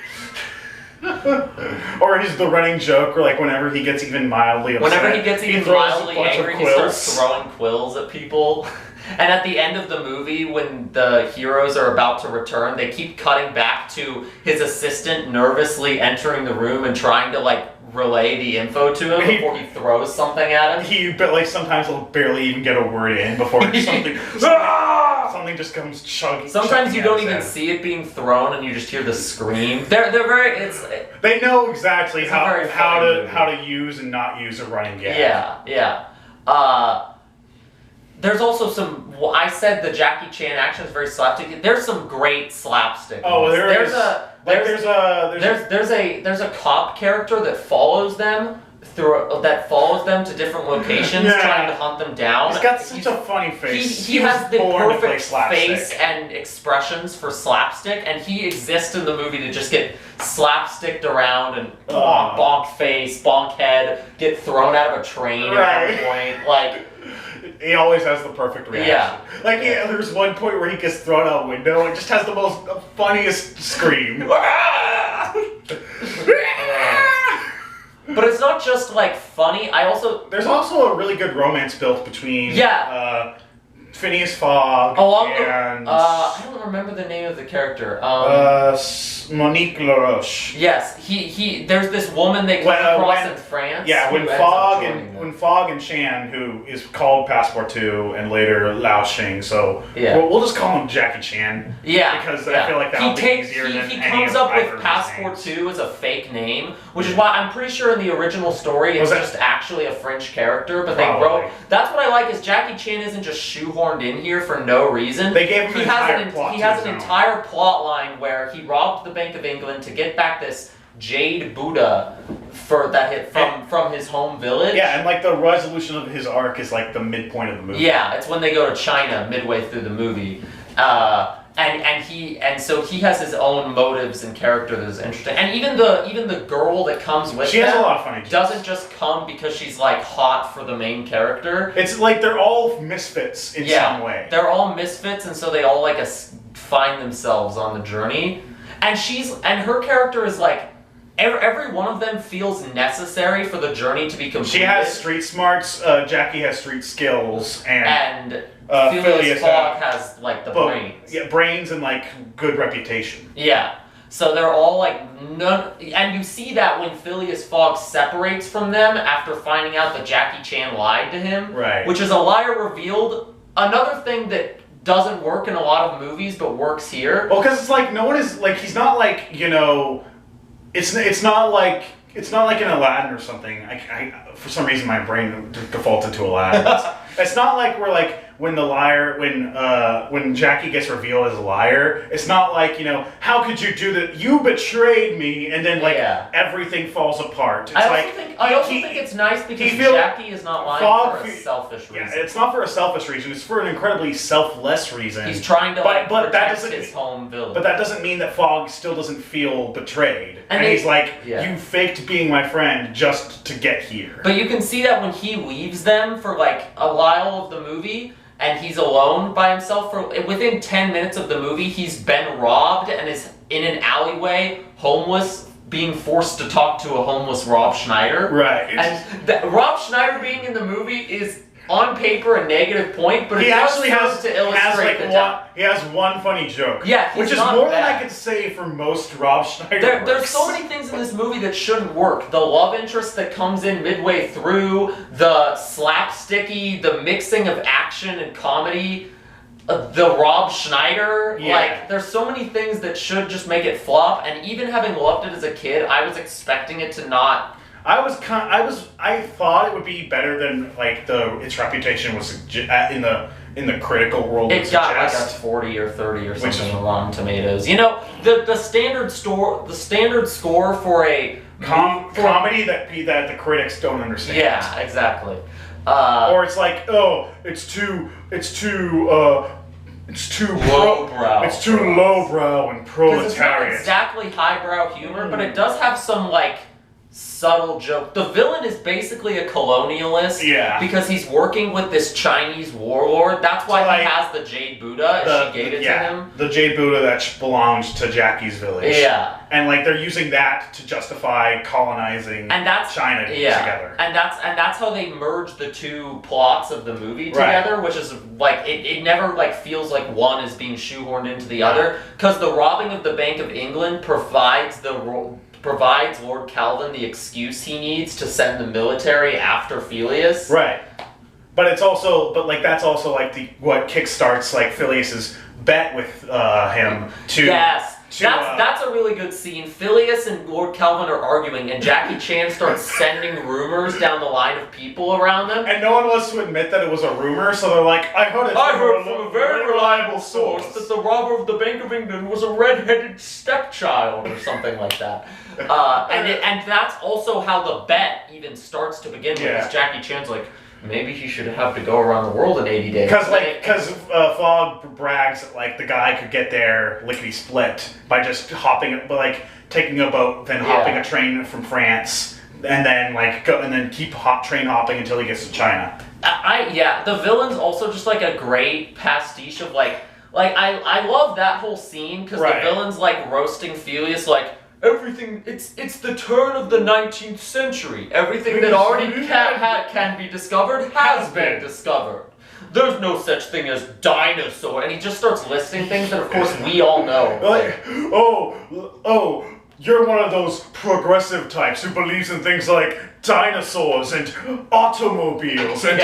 Or is the running joke, or like whenever he gets even mildly upset, Whenever he gets even throws a mildly bunch of angry, he quills. starts throwing quills at people. And at the end of the movie, when the heroes are about to return, they keep cutting back to his assistant nervously entering the room and trying to like relay the info to him before he throws something at him. But like sometimes he'll barely even get a word in before something something just comes chugging. Sometimes you don't even head. see it being thrown, and you just hear the scream. They're very They know exactly It's a very how funny movie. to use and not use a running gag. Yeah. There's also some. Well, I said the Jackie Chan action is very slapstick. There's some great slapstick. Oh, there's a a cop character that follows them to different locations, Yeah. trying to hunt them down. He's got such a funny face. He has was the born to play perfect slapstick. face and expressions for slapstick, and he exists in the movie to just get slapsticked around and bonk face, bonk head, get thrown out of a train at one point. Like, he always has the perfect reaction. Yeah. Like, there's one point where he gets thrown out a window and just has the most funniest scream. but it's not just like funny. There's also a really good romance built between Phineas Fogg and I don't remember the name of the character. Monique LaRoche. Yes, he. There's this woman they come across in France. Yeah, when who ends up joining them. Fogg and Chan, who is called Passport 2 and later Lao Shing, so we'll just call him Jackie Chan. Yeah, because I feel like that would be easier than he any comes of up either with of Passport his names. 2 as a fake name, which is why I'm pretty sure in the original story it's just actually a French character, but Probably. they wrote. That's what I like is Jackie Chan isn't just shoehorned in here for no reason. They gave him he an has entire an plot he to has his an own. entire plot line where he robbed the Bank of England to get back this jade Buddha from his home village. Yeah, and like the resolution of his arc is like the midpoint of the movie. Yeah, it's when they go to China midway through the movie. And so he has his own motives and character that is interesting. And even the girl that comes with She him has a lot of funny jokes. doesn't just come because she's like hot for the main character. It's like they're all misfits in some way. They're all misfits, and so they all like find themselves on the journey. And her character is like every one of them feels necessary for the journey to be completed. She has street smarts, Jackie has street skills, and Phileas Fogg has like the brains. Yeah, brains and like good reputation. Yeah. So they're all like and you see that when Phileas Fogg separates from them after finding out that Jackie Chan lied to him, Right. which is a lie revealed. Another thing that doesn't work in a lot of movies but works here. Well, because it's like no one is like he's not like it's not like in Aladdin or something. I for some reason my brain defaulted to Aladdin. It's not like we're like when Jackie gets revealed as a liar. It's not like how could you do that? You betrayed me, and then everything falls apart. It's I also think it's nice because Jackie is not lying for a selfish reason. Yeah, it's not for a selfish reason. It's for an incredibly selfless reason. He's trying to but that protect his home village. But that doesn't mean that Fogg still doesn't feel betrayed. And he's like, you faked being my friend just to get here. But you can see that when he leaves them for like a while of the movie, and he's alone by himself within 10 minutes of the movie, he's been robbed and is in an alleyway, homeless, being forced to talk to a homeless Rob Schneider. Right. And Rob Schneider being in the movie is on paper a negative point, but he actually has to illustrate he has one funny joke. Yeah, which is more than I could say for most Rob Schneider. There's so many things in this movie that shouldn't work. The love interest that comes in midway through, the slapsticky, the mixing of action and comedy, the Rob Schneider. Like, there's so many things that should just make it flop. And even having loved it as a kid, I was expecting it to not. I thought it would be better than like its reputation was in the critical world. It got like a 40 or 30 or something on Rotten Tomatoes. The standard score for a comedy that the critics don't understand. Yeah, exactly. Or it's like, it's too lowbrow. It's too lowbrow and proletariat. It's not exactly highbrow humor, but it does have some like subtle joke. The villain is basically a colonialist. Yeah. Because he's working with this Chinese warlord. That's why So, he has the Jade Buddha. She gave it to him. The Jade Buddha that belonged to Jackie's village. Yeah. And like they're using that to justify colonizing China together. And that's how they merge the two plots of the movie together, which is like it never like feels like one is being shoehorned into the other, because the robbing of the Bank of England provides Lord Calvin the excuse he needs to send the military after Phileas. Right. But it's also that's also like what kickstarts like Phileas's bet with him to. Yes. That's a really good scene. Phileas and Lord Kelvin are arguing, and Jackie Chan starts sending rumors down the line of people around them. And no one wants to admit that it was a rumor, so they're like, I heard from a very reliable source that the robber of the Bank of England was a red-headed stepchild or something like that. And that's also how the bet even starts to begin with. Yeah. Jackie Chan's like, maybe he should have to go around the world in 80 days. Because Fogg brags that like the guy could get there lickety-split by just taking a boat, then hopping a train from France, and then keep train hopping until he gets to China. The villain's also just like a great pastiche of I love that whole scene because the villain's like roasting Phileas like, everything, it's the turn of the 19th century. Everything that already can be discovered has been discovered. There's no such thing as dinosaur. And he just starts listing things that, of course, we all know. You're one of those progressive types who believes in things like dinosaurs and automobiles and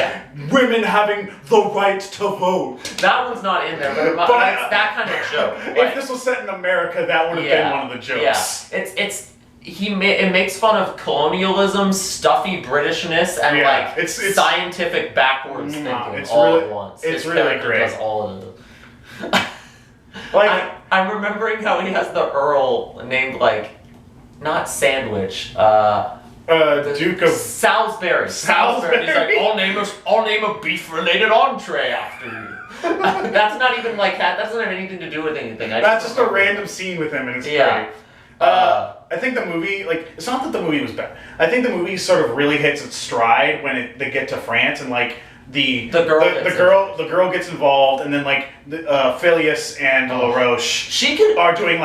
women having the right to vote. That one's not in there, but it's that kind of joke. If this was set in America, that would have been one of the jokes. Yeah, it makes fun of colonialism, stuffy Britishness, and it's scientific backwards thinking at once. It's really great. Does all of them. I'm remembering how he has the Earl named not Sandwich. Duke of Salisbury. He's like, I'll name a beef-related entree after you. That's not even like that. That doesn't have anything to do with anything. That's just a random scene with him, and it's great. I think the movie, it's not that the movie was bad. I think the movie sort of really hits its stride when they get to France and the girl gets involved, and then Phileas and LaRoche are doing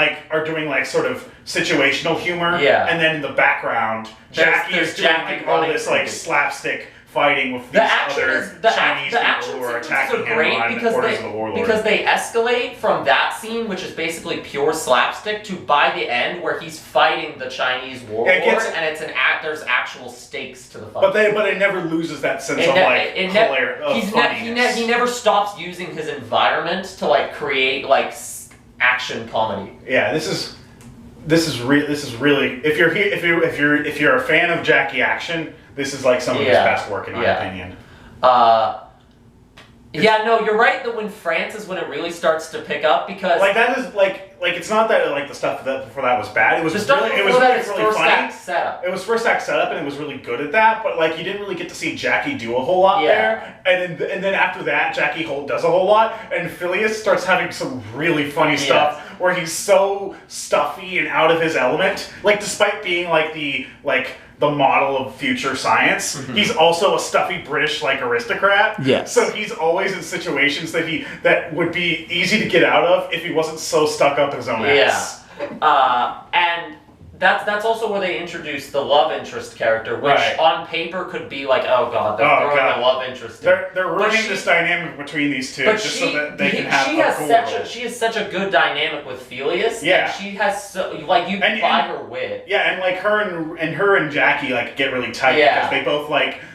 sort of situational humor, and then in the background Jackie is doing all this slapstick fighting with these other Chinese people who are attacking him on the orders of the warlord. Because they escalate from that scene, which is basically pure slapstick, to by the end where he's fighting the Chinese warlord, and it's there's actual stakes to the fight. But it never loses that sense of funniness. He never stops using his environment to create action comedy. Yeah, this is really if you're a fan of Jackie action, this is some of his best work in my opinion. You're right that when France is when it really starts to pick up, because that is it's not that the stuff that before that was bad. It was really funny. Act setup. It was first act setup, and it was really good at that. But you didn't really get to see Jackie do a whole lot there. And then after that, Jackie does a whole lot, and Phileas starts having some really funny stuff where he's so stuffy and out of his element. Despite being the model of future science, he's also a stuffy British aristocrat. Yes. So he's always in situations that would be easy to get out of if he wasn't so stuck up his own ass. And that's also where they introduce the love interest character, which on paper could be oh god, they're throwing a love interest in. They're ruining this dynamic between these two so that they can have she has such a good dynamic with Phileas. Yeah. And she has buy her wit. Yeah, and her and Jackie get really tight because they both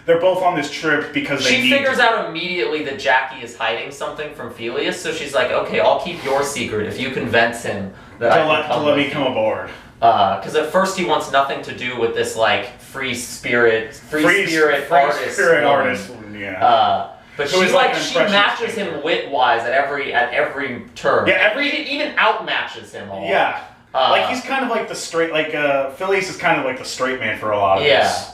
they're both on this trip because she figures out immediately that Jackie is hiding something from Phileas, so she's like, okay, I'll keep your secret if you convince him that to let me come aboard. Because at first he wants nothing to do with this free spirit artist. Yeah. But she matches him wit wise at every turn. Yeah, even outmatches him a lot. Yeah. He's kind of the straight Phileas is kind of the straight man for a lot of this.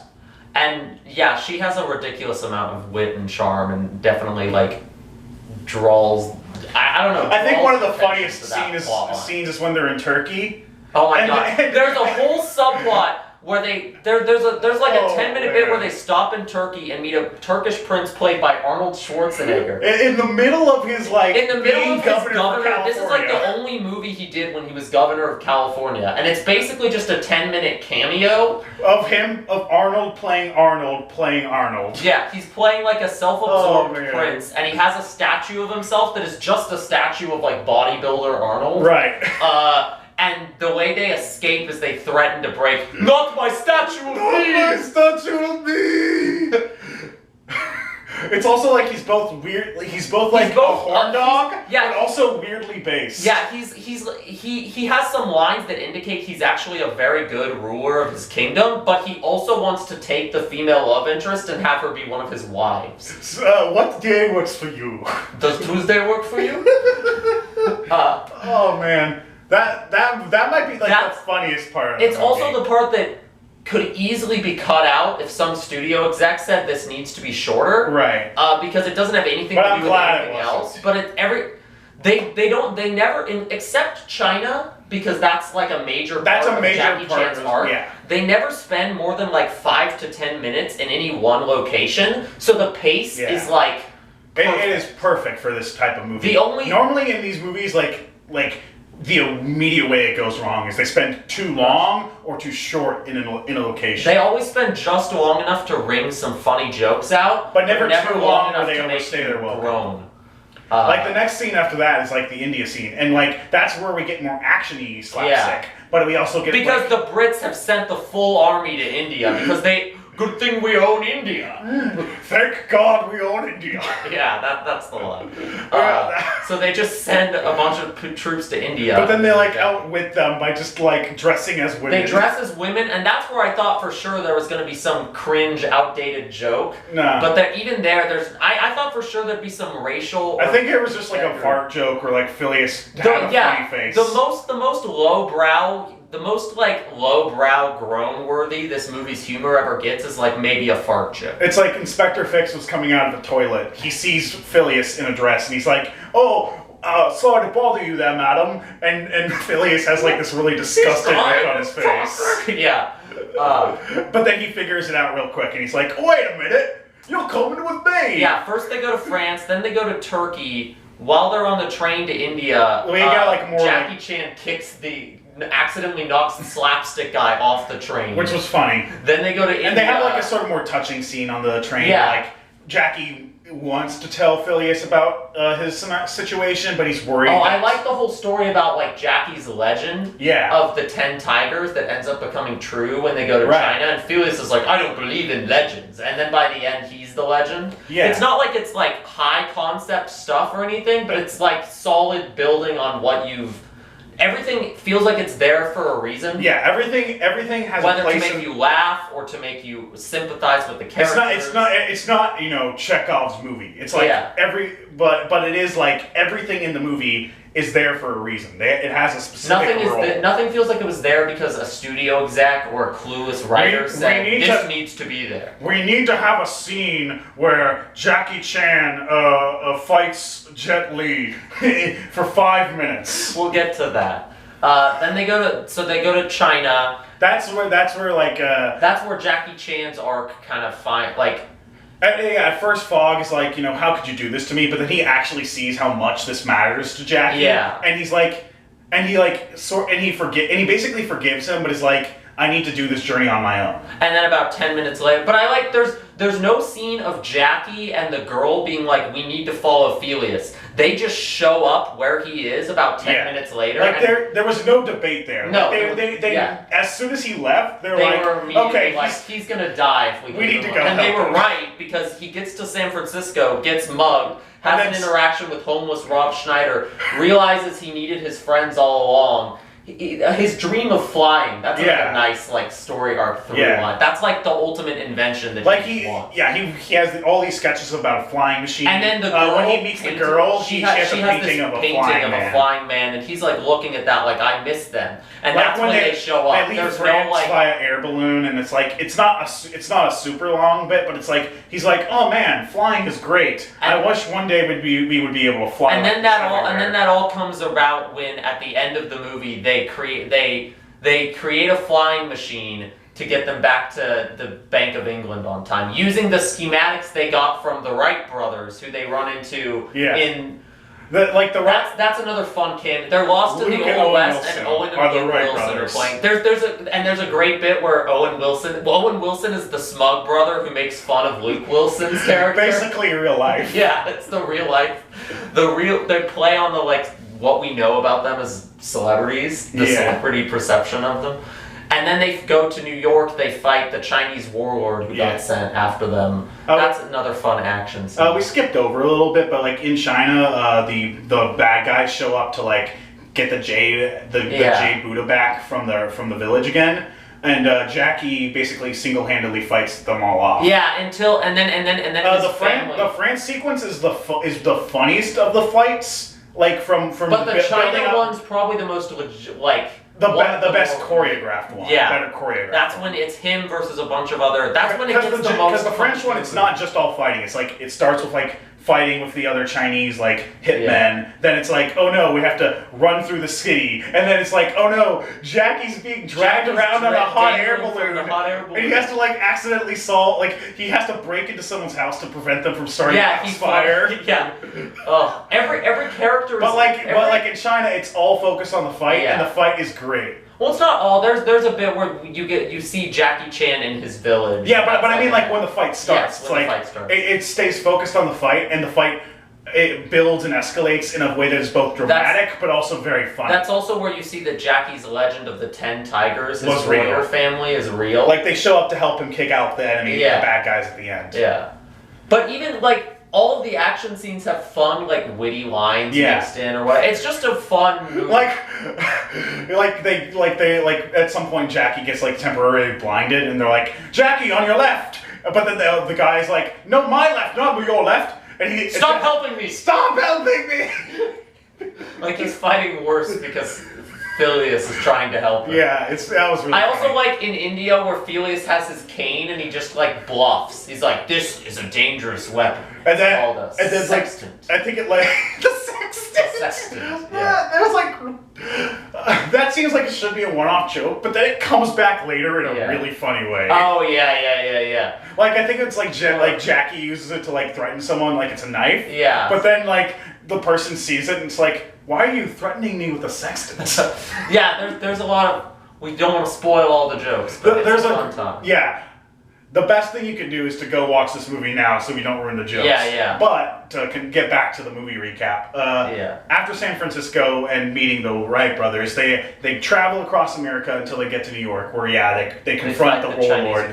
And she has a ridiculous amount of wit and charm, and definitely draws. I don't know. I think one of the funniest scenes is when they're in Turkey. Oh my god. There's a whole subplot where there's like a 10-minute bit man. where they stop in Turkey and meet a Turkish prince played by Arnold Schwarzenegger. In the middle of his like In the middle being of his governor, governor, this is like the California. only movie he did when he was governor of California, and it's basically just a 10-minute cameo. of Arnold playing Arnold. Yeah, he's playing like a self-absorbed Oh, man. prince, and he has a statue of himself that is just a statue of like bodybuilder Arnold. Right. And the way they escape is they threaten to break. Not my statue of me! My statue of me! It's also like he's both weird. He's both like a horn dog, but also weirdly based. Yeah, he has some lines that indicate he's actually a very good ruler of his kingdom, but he also wants to take the female love interest and have her be one of his wives. What day works for you? Does Tuesday work for you? Oh man, that might be like That's- the funniest part. It's also the part that could easily be cut out if some studio exec said this needs to be shorter. Right. Because it doesn't have anything But to I'm do with glad it anything wasn't. else. But they never except China, because that's like a major part of Jackie Chan's arc. Yeah. They never spend more than like 5 to 10 minutes in any one location, so the pace is like It is perfect for this type of movie. Normally in these movies, like the immediate way it goes wrong is they spend too long or too short in a location. They always spend just long enough to wring some funny jokes out, but never too long where enough they to make overstay you their welcome. groan. Like the next scene after that is like the India scene, and like that's where we get more actiony slapstick. But we also get because the Brits have sent the full army to India because they. Good thing we own India. Thank God we own India. Yeah, that's the line. So they just send a bunch of troops to India. But then they like outwit them by just like dressing as women. They dress as women, and that's where I thought for sure there was going to be some cringe, outdated joke. No. But that even there's I thought for sure thered be some racial. I think it was just like a fart joke or like Phileas had a funny face. The most lowbrow. The most like lowbrow groan-worthy this movie's humor ever gets is like maybe a fart joke. It's like Inspector Fix was coming out of the toilet. He sees Phileas in a dress and he's like, "Oh, sorry to bother you there, madam." And Phileas has like this really disgusted look on his face. Yeah. But then he figures it out real quick and he's like, "Wait a minute, you're coming with me." Yeah. First they go to France, then they go to Turkey. While they're on the train to India, We got like more Jackie Chan accidentally knocks the slapstick guy off the train. which was funny. Then they go to India. And they have like a sort of more touching scene on the train. Yeah. Like Jackie wants to tell Phileas about his situation, but he's worried. I like the whole story about like Jackie's legend of the 10 tigers that ends up becoming true when they go to China. And Phileas is like, "I don't believe in legends." And then by the end, he's the legend. Yeah. It's not like it's like high concept stuff or anything, but it's like solid building on what you've. Everything feels like it's there for a reason. Yeah, everything has whether a place to make you laugh or to make you sympathize with the characters. It's not Chekhov's movie. It's like but it is like everything in the movie is there for a reason. It has a specific role. Nothing feels like it was there because a studio exec or a clueless writer said this needs to be there. We need to have a scene where Jackie Chan fights Jet Li for 5 minutes. We'll get to that. Then they go to China. That's where that's where Jackie Chan's arc kind of at first Fogg is like, how could you do this to me? But then he actually sees how much this matters to Jackie. Yeah. And he's like, and he basically forgives him, but is like, I need to do this journey on my own. And then about 10 minutes later, but I like there's no scene of Jackie and the girl being like, we need to follow Phileas. They just show up where he is about 10 minutes later. Like there was no debate there. No. Like they as soon as he left, they were okay, like, he's gonna die if we need to go. And they were him. Right, because he gets to San Francisco, gets mugged, has an interaction with homeless Rob Schneider, realizes he needed his friends all along. His dream of flying, that's like a nice story arc through line. That's like the ultimate invention that he wants. He has all these sketches about a flying machine. And then the girl, when he meets the girl, she has a painting of a flying man, and he's like looking at that like, I miss them. And that's when they show up. They leave France via air balloon, and it's like it's not a super long bit, but it's like he's like, oh man, flying is great. I wish one day we would be able to fly. And then that all comes about when at the end of the movie they create a flying machine to get them back to the Bank of England on time, using the schematics they got from the Wright brothers, who they run into in. That's another fun kid. They're lost in the Old West, and Owen and Ian Wilson are playing. There's a great bit where Owen Wilson is the smug brother who makes fun of Luke Wilson's character. Basically real life. Yeah, it's the real life. They play on the what we know about them as celebrities, the celebrity perception of them. And then they go to New York, they fight the Chinese warlord who got sent after them. That's another fun action scene. We skipped over a little bit, but in China, the bad guys show up to get the Jade Buddha back from the village again. And Jackie basically single-handedly fights them all off. Yeah, and then the France sequence is the funniest of the fights. But the China one's probably the most the best choreographed one. Yeah, better choreographed. That's when it's him versus a bunch of other. That's when it gets the most. Because the French one, it's not just all fighting. It's it starts with fighting with the other Chinese hitmen. Yeah. Then it's oh no, we have to run through the city. And then it's oh no, Jackie's being dragged around on a hot air balloon. And he has to accidentally solve. He has to break into someone's house to prevent them from starting a fire. Yeah. Every character. But in China, it's all focused on the fight, and the fight is great. Well, it's not all. There's a bit where you see Jackie Chan in his village. Yeah, but I mean when the fight starts. Yes, when the fight starts. It stays focused on the fight, and the fight it builds and escalates in a way that is both dramatic but also very funny. That's also where you see that Jackie's legend of the 10 tigers, his warrior family, is real. They show up to help him kick out the enemy, the bad guys at the end. Yeah. But even all of the action scenes have fun, witty lines mixed in or what. It's just a fun movie. They at some point Jackie gets temporarily blinded, and they're Jackie, on your left. But then the guy's no, my left, not your left. And he Stop helping me! Stop helping me! He's fighting worse because Phileas is trying to help him. Yeah, that was really I also funny. in India where Phileas has his cane and he just bluffs. He's this is a dangerous weapon. And then, it's called a sextant. I think it the sextant. The sextant. Yeah. It was that seems it should be a one-off joke, but then it comes back later in a really funny way. Oh yeah. I think it's Jackie uses it to threaten someone it's a knife. Yeah. But then the person sees it and it's why are you threatening me with a sextant? Yeah, there's a lot of. We don't want to spoil all the jokes, but there's a fun time. Yeah. The best thing you can do is to go watch this movie now so we don't ruin the jokes. Yeah. But to get back to the movie recap, after San Francisco and meeting the Wright brothers, they travel across America until they get to New York, where they confront the warlord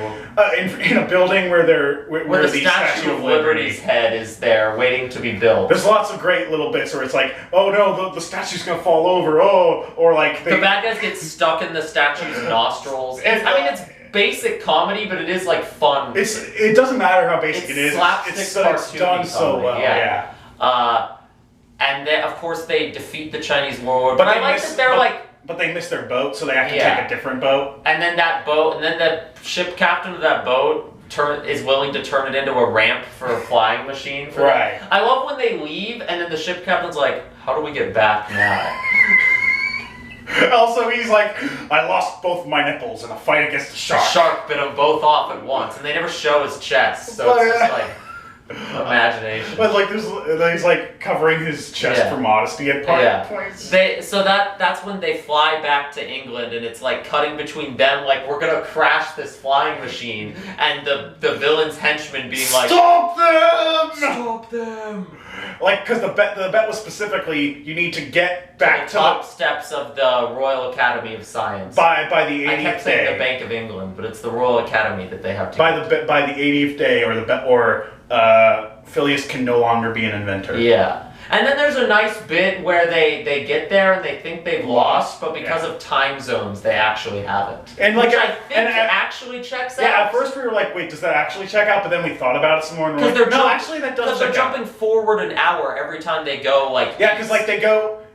in a building where the Statue of Liberty's head is there, waiting to be built. There's lots of great little bits where it's oh no, the statue's gonna fall over. Oh, or the bad guys get stuck in the statue's nostrils. It's basic comedy, but it is fun. It doesn't matter how basic it is. It's done so well. Yeah. And then of course they defeat the Chinese warlord. But I like that they're But they miss their boat, so they have to take a different boat. And then the ship captain of that boat is willing to turn it into a ramp for a flying machine. Right. I love when they leave, and then the ship captain's how do we get back now? Also, he's I lost both my nipples in a fight against a shark. The shark bit them both off at once, and they never show his chest, so it's just imagination. But he's covering his chest for modesty at points. So that's when they fly back to England, and it's cutting between them, we're gonna crash this flying machine, and the villain's henchmen being Stop them! Stop them! Because the bet was specifically you need to get back to the top steps of the Royal Academy of Science by the 80th day. I kept saying the Bank of England, but it's the Royal Academy that they have to by the 80th day, or Phileas can no longer be an inventor. Yeah. And then there's a nice bit where they get there and they think they've lost, but because of time zones, they actually haven't. And which I think actually checks out. Yeah, at first we were wait, does that actually check out? But then we thought about it some more, and we're actually that does check out. Because they're jumping forward an hour every time they go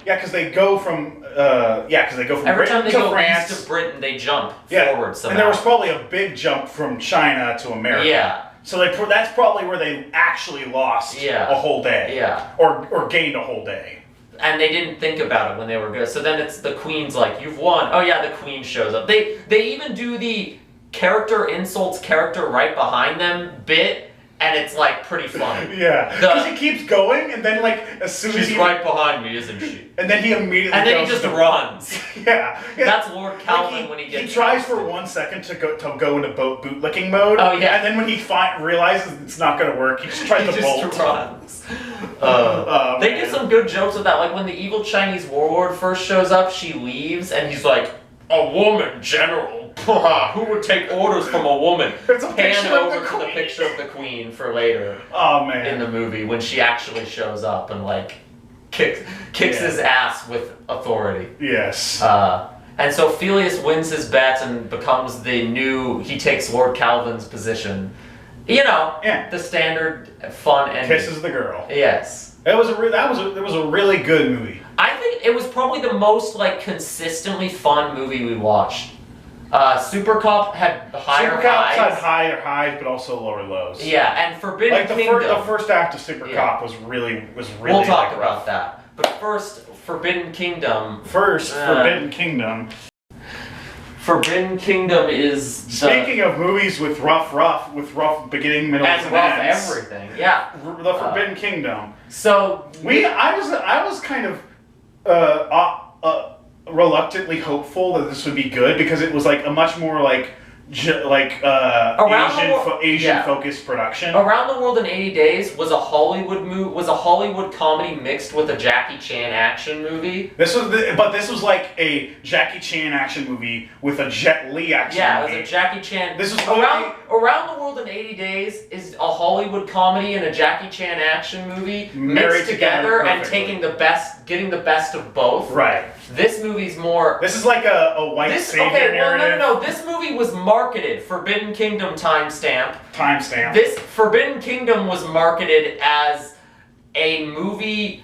because they go from every time they go France east of Britain, they jump forward somehow. And there was probably a big jump from China to America. Yeah. So that's probably where they actually lost a whole day. Yeah. Or gained a whole day. And they didn't think about it when they were good. So then it's the Queen's you've won. Oh yeah, the Queen shows up. They even do character insults character right behind them bit, and it's like pretty funny. Yeah, because he keeps going, and then like as soon as She's right behind me, isn't she? and then he immediately And then he goes just to- runs. Yeah, That's Lord Calvin when he gets. He tries for 1 second to go into bootlicking mode. Oh, yeah. and then when he realizes it's not going to work, he just tries to bolt. runs. They do man. some good jokes with that. Like when the evil Chinese warlord first shows up, she leaves, and he's like, "A woman, general. Who would take orders from a woman?" There's a Pan picture of over the to the queen. picture of the queen for later Oh man! in the movie when she actually shows up and like kicks Yeah. his ass with authority. Yes. And so Felius wins his bet and becomes he takes Lord Calvin's position. You know, Yeah. the standard fun ending. Kisses the girl. Yes. It was a really good movie. I think it was probably the most like consistently fun movie we watched. Supercop had higher Supercop highs. had higher highs, but also lower lows. Yeah, and Forbidden Like the Kingdom. first act of Supercop Yeah. was really. We'll talk like, about that. But first, Forbidden Kingdom. Forbidden Kingdom. Forbidden Kingdom is Speaking of movies with rough beginning, middle, and and rough ends. everything. Yeah. The Forbidden Kingdom. So I was kind of reluctantly hopeful that this would be good because it was like a much more like Asian focused production. Around the World in 80 Days was a Hollywood comedy mixed with a Jackie Chan action movie. This was like a Jackie Chan action movie with a Jet Li action movie. Yeah, it was a Jackie Chan. This was Around the World in 80 Days is a Hollywood comedy and a Jackie Chan action movie Married mixed together and perfectly. getting the best of both. Right. This movie's more. This is like a white savior narrative. No. This movie was marketed Forbidden Kingdom timestamp. This Forbidden Kingdom was marketed as a movie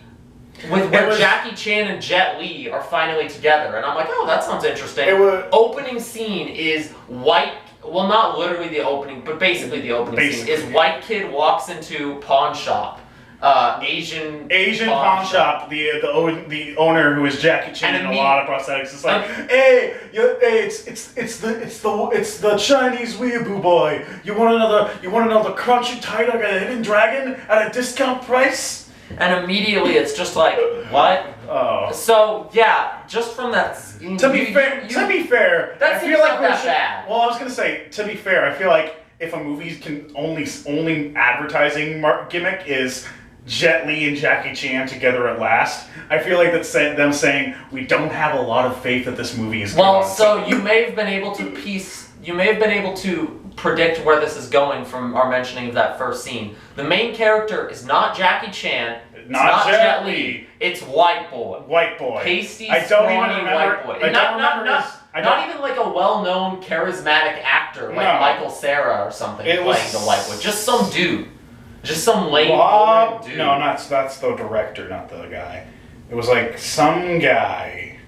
where Jackie Chan and Jet Li are finally together, and I'm like, oh, that sounds interesting. Opening scene is white. Well, not literally the opening, but basically the opening scene is white kid walks into pawn shop. Asian pawn shop. The owner who is Jackie Chan and a lot of prosthetics is like, hey, it's the Chinese weeaboo boy. You want another crunchy tiger and a hidden dragon at a discount price? And immediately it's just like, what? Oh. So yeah, just from that. To be fair, that I seems feel like not that bad. Well, I was gonna say, to be fair, I feel like if a movie's only advertising gimmick is Jet Li and Jackie Chan together at last, I feel like that's them saying we don't have a lot of faith that this movie is. Well, so you may have been able to predict where this is going from our mentioning of that first scene. The main character is not Jackie Chan. It's not Jet Li. It's White Boy. White Boy. Pasty, I don't scrawny even remember. White Boy. I don't remember his. Not even like a well-known charismatic actor like Michael Cera or something playing the White Boy. Just some dude. Just some lame boring dude. No, that's the director, not the guy. It was like some guy.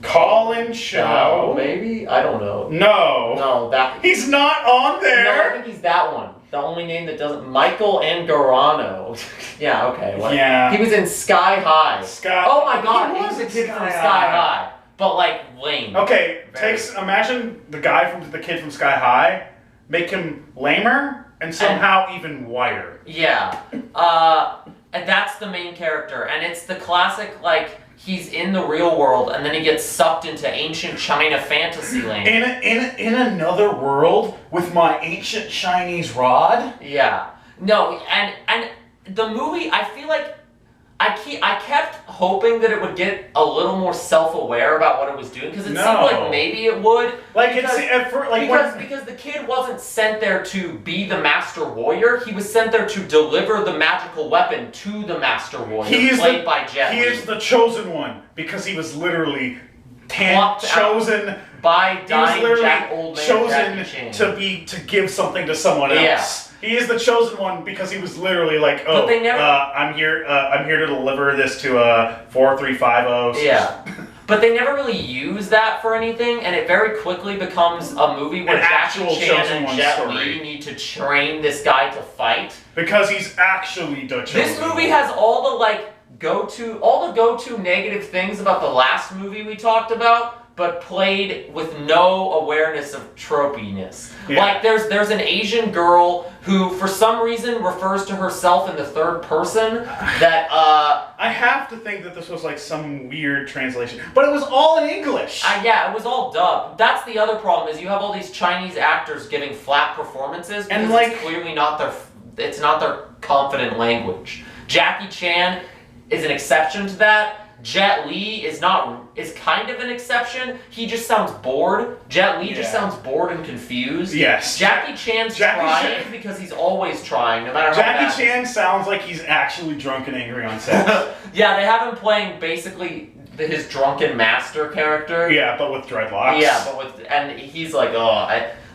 Colin Chow. No, maybe? I don't know. No, he's not on there. No, I think he's that one. The only name that doesn't. Michael Angarano. Yeah, okay. What? Yeah. He was in Sky High. Oh my god, He he's was the in kid from Sky Sky High. High. But like lame. Okay, imagine the kid from Sky High, make him lamer and somehow even whiter. Yeah. And that's the main character, and it's the classic like he's in the real world and then he gets sucked into ancient China fantasy land. In another world with my ancient Chinese rod. Yeah. No, and the movie, I feel like I kept hoping that it would get a little more self-aware about what it was doing because it seemed like maybe it would. Like because the kid wasn't sent there to be the master warrior. He was sent there to deliver the magical weapon to the master warrior, played by Jet Li. He is the chosen one because he was literally chosen by dying old man chosen to give something to someone else. Yeah. He is the chosen one because he was literally like, oh, I'm here to deliver this to 4350. Yeah. But they never really use that for anything, and it very quickly becomes a movie where Jackie Chan and Jet Li need to train this guy to fight. Because he's actually the chosen This movie has all the go-to negative things about the last movie we talked about, but played with no awareness of tropiness. Yeah. Like there's an Asian girl who for some reason refers to herself in the third person that I have to think that this was like some weird translation, but it was all in English. yeah, it was all dubbed. That's the other problem is you have all these Chinese actors giving flat performances because And, like- it's clearly not their confident language. Jackie Chan is an exception to that. Jet Li is kind of an exception. He just sounds bored. Jet Li just Yeah. sounds bored and confused. Yes. Jackie Chan's Jackie trying Chan- because he's always trying, no matter how Jackie bad. Chan sounds like he's actually drunk and angry on set. Yeah, they have him playing basically his drunken master character. Yeah, but with dreadlocks. Yeah, and he's like,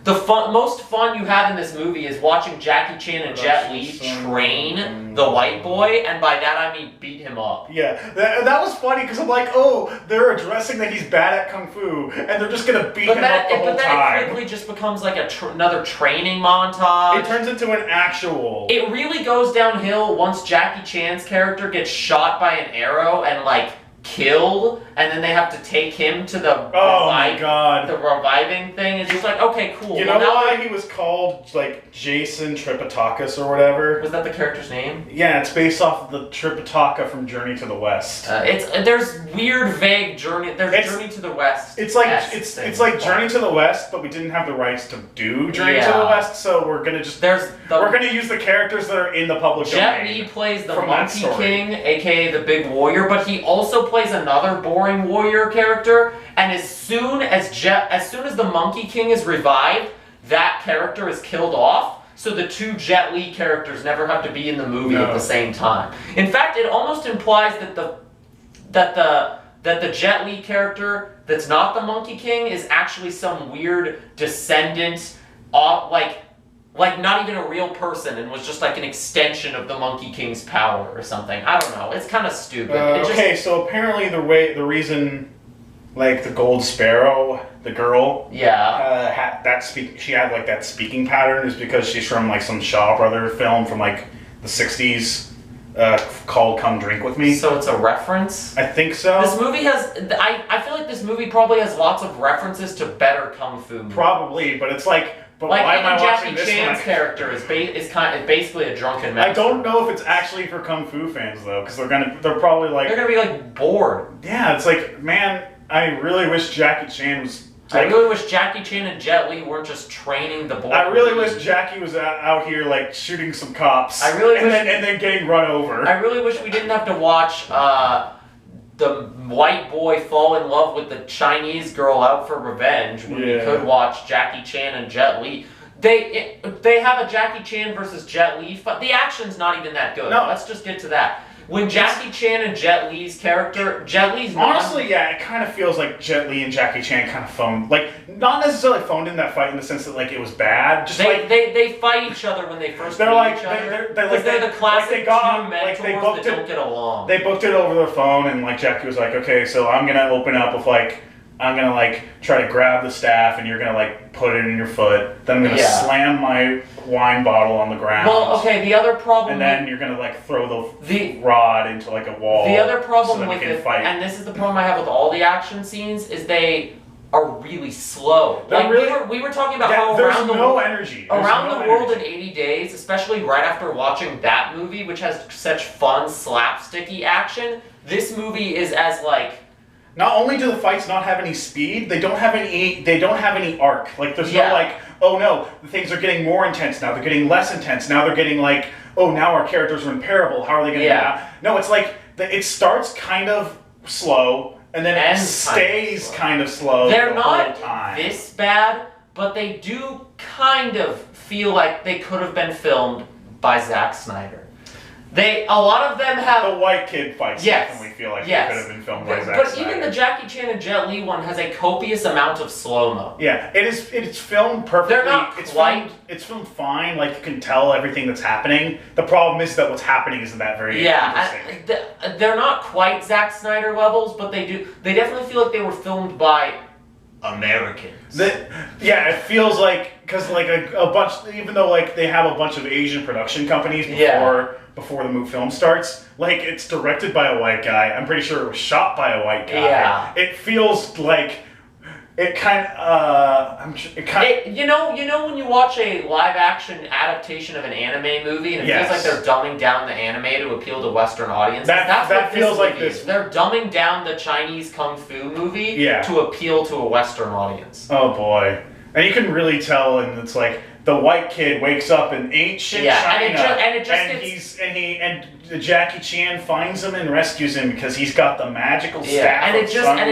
most fun you have in this movie is watching Jackie Chan and Jet Li train the white boy, and by that I mean beat him up. Yeah, that was funny because I'm like, oh, they're addressing that he's bad at kung fu, and they're just gonna beat him up the whole But then time. it quickly just becomes like another training montage. It turns into an actual. It really goes downhill once Jackie Chan's character gets shot by an arrow and like killed, and then they have to take him to the my God. the reviving thing. It's just like, okay, cool. You know why he was called like Jason Tripatakis or whatever? Was that the character's name? Yeah, it's based off of the Tripitaka from Journey to the West. There's weird vague journey. There's It's- Journey to the West. It's like it's like Journey to the West, but we didn't have the rights to do Journey to the West, so we're gonna just we're gonna use the characters that are in the public Jet domain. Li plays the from that Monkey story. King, aka the Big Warrior, but he also plays another boring warrior character. And as soon as the Monkey King is revived, that character is killed off. So the two Jet Li characters never have to be in the movie at the same time. In fact, it almost implies that the Jet Li character that's not the Monkey King is actually some weird descendant, like not even a real person, and was just like an extension of the Monkey King's power or something. I don't know. It's kind of stupid. So apparently the reason, like the Gold Sparrow, the girl, she had like that speaking pattern is because she's from like some Shaw Brother film from like the '60s called "Come Drink with Me." So it's a reference. I think so. This movie has. I feel like this movie probably has lots of references to better kung fu movies. Probably, but it's like. But Like why am I Jackie watching this Chan's one? character is basically a drunken master. I don't know if it's actually for kung fu fans though, because they're probably like They're gonna be like bored. yeah, it's like man, I really wish Jackie Chan was. I Like, really wish Jackie Chan and Jet Li weren't just training the boy. I really wish Jackie was out here like shooting some cops. I really wish- and then getting run over. I really wish we didn't have to watch the white boy fall in love with the Chinese girl out for revenge when we could watch Jackie Chan and Jet Li. They have a Jackie Chan versus Jet Li fight. The action's not even that good. No. Let's just get to that. When Jackie Chan and Jet Li's character, Honestly, yeah, it kind of feels like Jet Li and Jackie Chan kind of phoned, like not necessarily phoned in that fight in the sense that like it was bad. Just they fight each other when they first They're meet like each other. they're The classic they got two on, mentors they booked that don't get along. They booked it over the phone, and like Jackie was like, okay, so I'm gonna open up with like. I'm gonna like try to grab the staff, and you're gonna like put it in your foot. Then I'm gonna slam my wine bottle on the ground. Well, okay. The other problem, and then you're gonna like throw the rod into like a wall. The other problem so with it, fight. And this is the problem I have with all the action scenes, is they are really slow. They're Like we were talking about how there's around the no world, energy. Around the world in 80 days, especially right after watching that movie, which has such fun slapsticky action. This movie is as like. Not only do the fights not have any speed, they don't have any arc. Like there's no like, oh no, the things are getting more intense now. They're getting less intense. Now they're getting like, oh now our characters are in parable. How are they going to get out? No, it's like it starts kind of slow and then it stays kind of slow. They're the not whole time. this bad, but they do kind of feel like they could have been filmed by Zack Snyder. A lot of them have... The white kid fights definitely feel like they could have been filmed by Zack Snyder. But even the Jackie Chan and Jet Li one has a copious amount of slow-mo. Yeah, it's filmed perfectly. They're not it's filmed fine, like you can tell everything that's happening. The problem is that what's happening isn't that very interesting. They're not quite Zack Snyder levels, but they definitely feel like they were filmed by Americans. It feels like, because like a bunch, even though like they have a bunch of Asian production companies before the film starts, like it's directed by a white guy. I'm pretty sure it was shot by a white guy. Yeah. It feels like It kind of, You know when you watch a live-action adaptation of an anime movie, and it feels like they're dumbing down the anime to appeal to Western audiences? That's what feels like this. They're dumbing down the Chinese kung fu movie to appeal to a Western audience. Oh boy. And you can really tell, and it's like, the white kid wakes up in ancient China, and Jackie Chan finds him and rescues him because he's got the magical staff. And it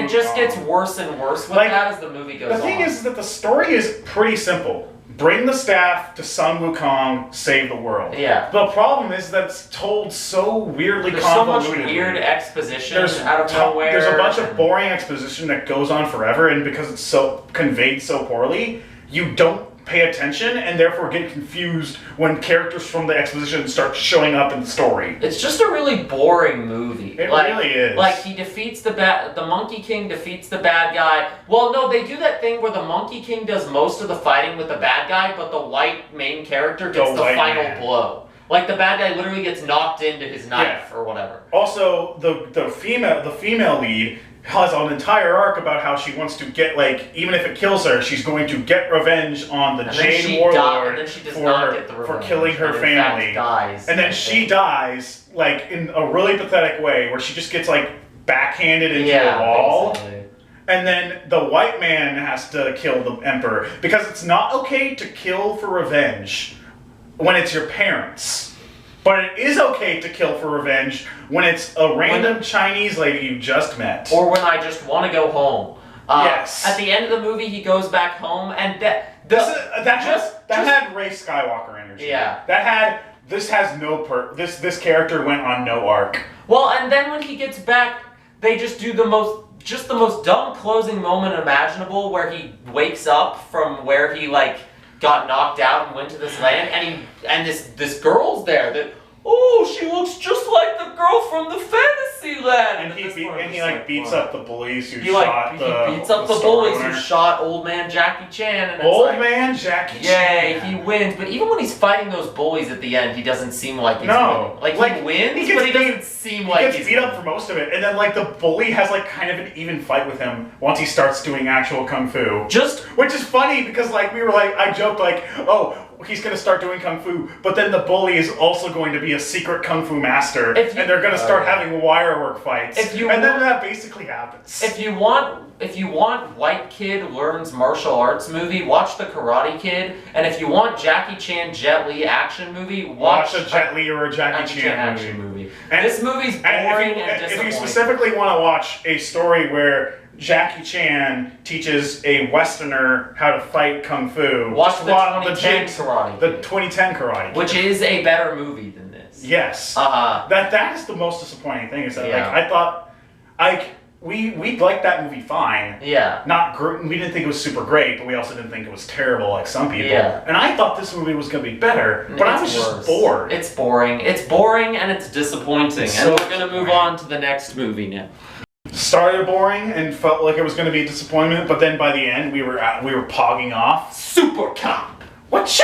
just gets worse and worse with that as the movie goes on. The thing is that the story is pretty simple. Bring the staff to Sun Wukong, save the world. Yeah. The problem is that it's told so weirdly There's convoluted. so much weird exposition out of nowhere. There's a bunch of boring exposition that goes on forever, and because it's so conveyed so poorly, you don't pay attention and therefore get confused when characters from the exposition start showing up in the story. It's just a really boring movie. It really is. Like, he defeats the Monkey King defeats the bad guy. Well, no, they do that thing where the Monkey King does most of the fighting with the bad guy, but the white main character gets the final blow. Like, the bad guy literally gets knocked into his knife or whatever. Also, the female lead has an entire arc about how she wants to get, like, even if it kills her, she's going to get revenge on the Jade Warlord for killing her family. And then she dies, like, in a really pathetic way, where she just gets, like, backhanded into a wall. Basically. And then the white man has to kill the emperor, because it's not okay to kill for revenge when it's your parents. But it is okay to kill for revenge when it's a random Chinese lady you just met. Or when I just want to go home. Yes. At the end of the movie, he goes back home, and that had Rey Skywalker energy. Yeah. This character went on no arc. Well, and then when he gets back, they just do the most dumb closing moment imaginable, where he wakes up from where he, like, got knocked out and went to this land, and this girl's there that, she looks just like the girl from the fantasy land. And he beats up the bullies who shot old man Jackie Chan. And man Jackie Chan. He wins, but even when he's fighting those bullies at the end, he doesn't seem like he's winning. Like, he wins, but he doesn't seem like he's He gets beat up for most of it, and then, like, the bully has, like, kind of an even fight with him once he starts doing actual kung fu. Which is funny, because, like, I joked, like, he's going to start doing kung fu, but then the bully is also going to be a secret kung fu master, and they're going to start having wire work fights, then that basically happens. If you want white kid learns martial arts movie, watch The Karate Kid, and if you want Jackie Chan Jet Li action movie, watch a Jet Li or a Jackie Chan action movie. And this movie's boring and disappointing. If you specifically want to watch a story where Jackie Chan teaches a Westerner how to fight kung fu, watch the 2010 Karate Kid. The 2010 Karate Kid. Which is a better movie than this. Yes. That is the most disappointing thing, is that I thought, we liked that movie fine. Yeah. We didn't think it was super great, but we also didn't think it was terrible like some people. Yeah. And I thought this movie was going to be better, but I was just bored. It's boring. It's boring and it's disappointing. And we're going to move on to the next movie now. Started boring and felt like it was going to be a disappointment, but then by the end we were pogging off. Supercop. Whatcha?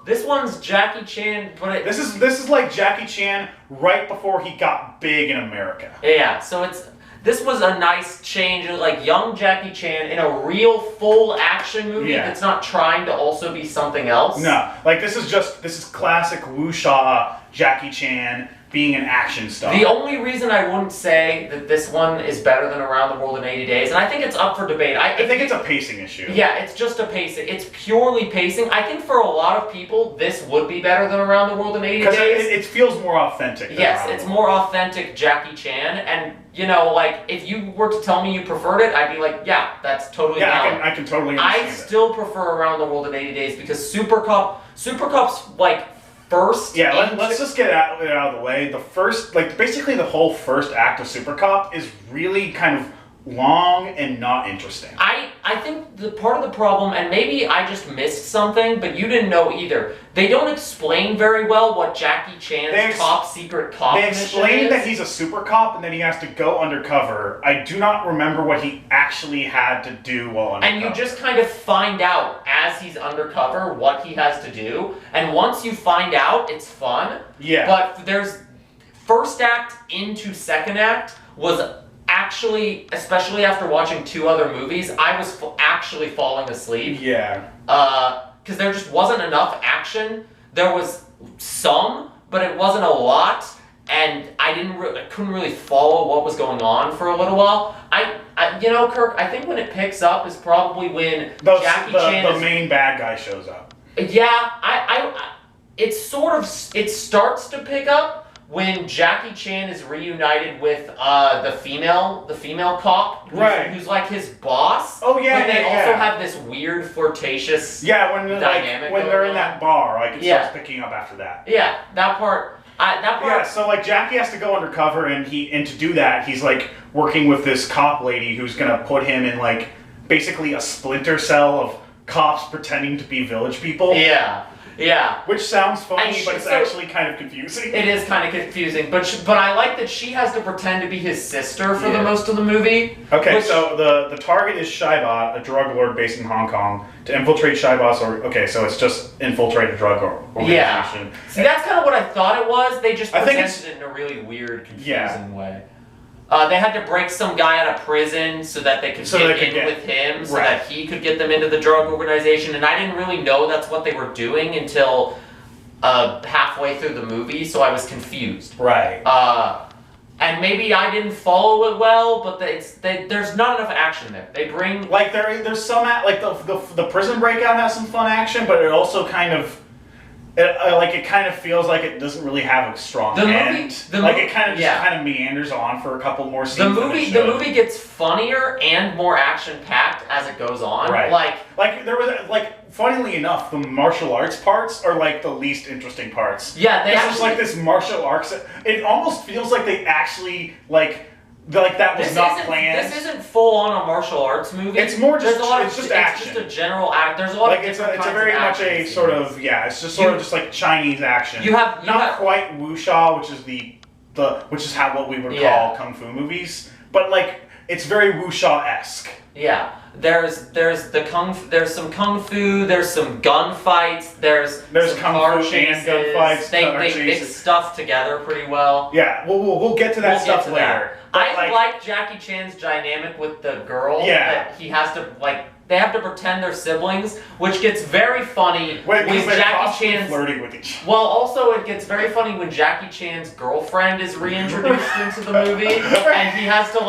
This one's Jackie Chan, but this is like Jackie Chan right before he got big in America. Yeah, so this was a nice change, like young Jackie Chan in a real full action movie that's not trying to also be something else. No, like this is classic wuxia Jackie Chan being an action star. The only reason I wouldn't say that this one is better than Around the World in 80 Days, and I think it's up for debate. I think it's a pacing issue. Yeah, it's just a pacing. It's purely pacing. I think for a lot of people, this would be better than Around the World in 80 Days. Because it feels more authentic. Yes, it's more authentic Jackie Chan, and like, if you were to tell me you preferred it, I'd be like, yeah, that's totally valid. I can totally understand I still prefer Around the World in 80 Days because Supercup's, like, first. Yeah, let's just get it out of the way. Basically the whole first act of Supercop is really kind of long and not interesting. I think the part of the problem, and maybe I just missed something, but you didn't know either. They don't explain very well what Jackie Chan's top secret cop mission is. They explain that he's a super cop and then he has to go undercover. I do not remember what he actually had to do while undercover. And you just kind of find out as he's undercover what he has to do. And once you find out, it's fun. Yeah. But there's first act into second act was actually, especially after watching 2 other movies, I was actually falling asleep. Yeah. Because there just wasn't enough action. There was some, but it wasn't a lot, and I couldn't really follow what was going on for a little while. Kirk, I think when it picks up is probably when Jackie Chan the main bad guy shows up. Yeah, it starts to pick up when Jackie Chan is reunited with the female cop, who's like his boss. Oh yeah, but they also have this weird flirtatious dynamic when they're in that bar, like it Yeah. starts picking up after that. Yeah, that part. Yeah, so like Jackie has to go undercover, and to do that, he's like working with this cop lady who's gonna put him in like basically a splinter cell of cops pretending to be village people. Yeah. Yeah. Which sounds funny, but it's actually kind of confusing. It is kind of confusing, but I like that she has to pretend to be his sister for the most of the movie. Okay, so the target is Shaibot, a drug lord based in Hong Kong. To infiltrate Shaibot's, so it's just infiltrate a drug organization. Yeah. See, that's kind of what I thought it was. They just presented it in a really weird, confusing way. They had to break some guy out of prison so that they could get in with him, so that he could get them into the drug organization. And I didn't really know that's what they were doing until halfway through the movie, so I was confused. Right. And maybe I didn't follow it well, but there's not enough action there. They bring there's some the prison breakout has some fun action, but it also kind of. It kind of feels like it doesn't really have a strong end. It kind of meanders on for a couple more scenes. The movie gets funnier and more action packed as it goes on. Right. Like there was funnily enough, the martial arts parts are like the least interesting parts. Yeah, it's like this martial arts. It almost feels like they actually that was not planned. This isn't full on a martial arts movie. It's more just action. It's just a general act. There's a lot of it's a very much a sort of it's just sort of just like Chinese action. You have quite wuxia, which is what we would call kung fu movies, but like it's very wuxia-esque. Yeah. There's some kung fu, there's some gunfights, there's some kung car fu chases. and gunfights. They mix stuff together pretty well. Yeah, we'll get to that stuff later. I like Jackie Chan's dynamic with the girl. Yeah. That he has to they have to pretend they're siblings, which gets very funny when Jackie Chan's flirting with each other. Well, also it gets very funny when Jackie Chan's girlfriend is reintroduced into the movie, and he has to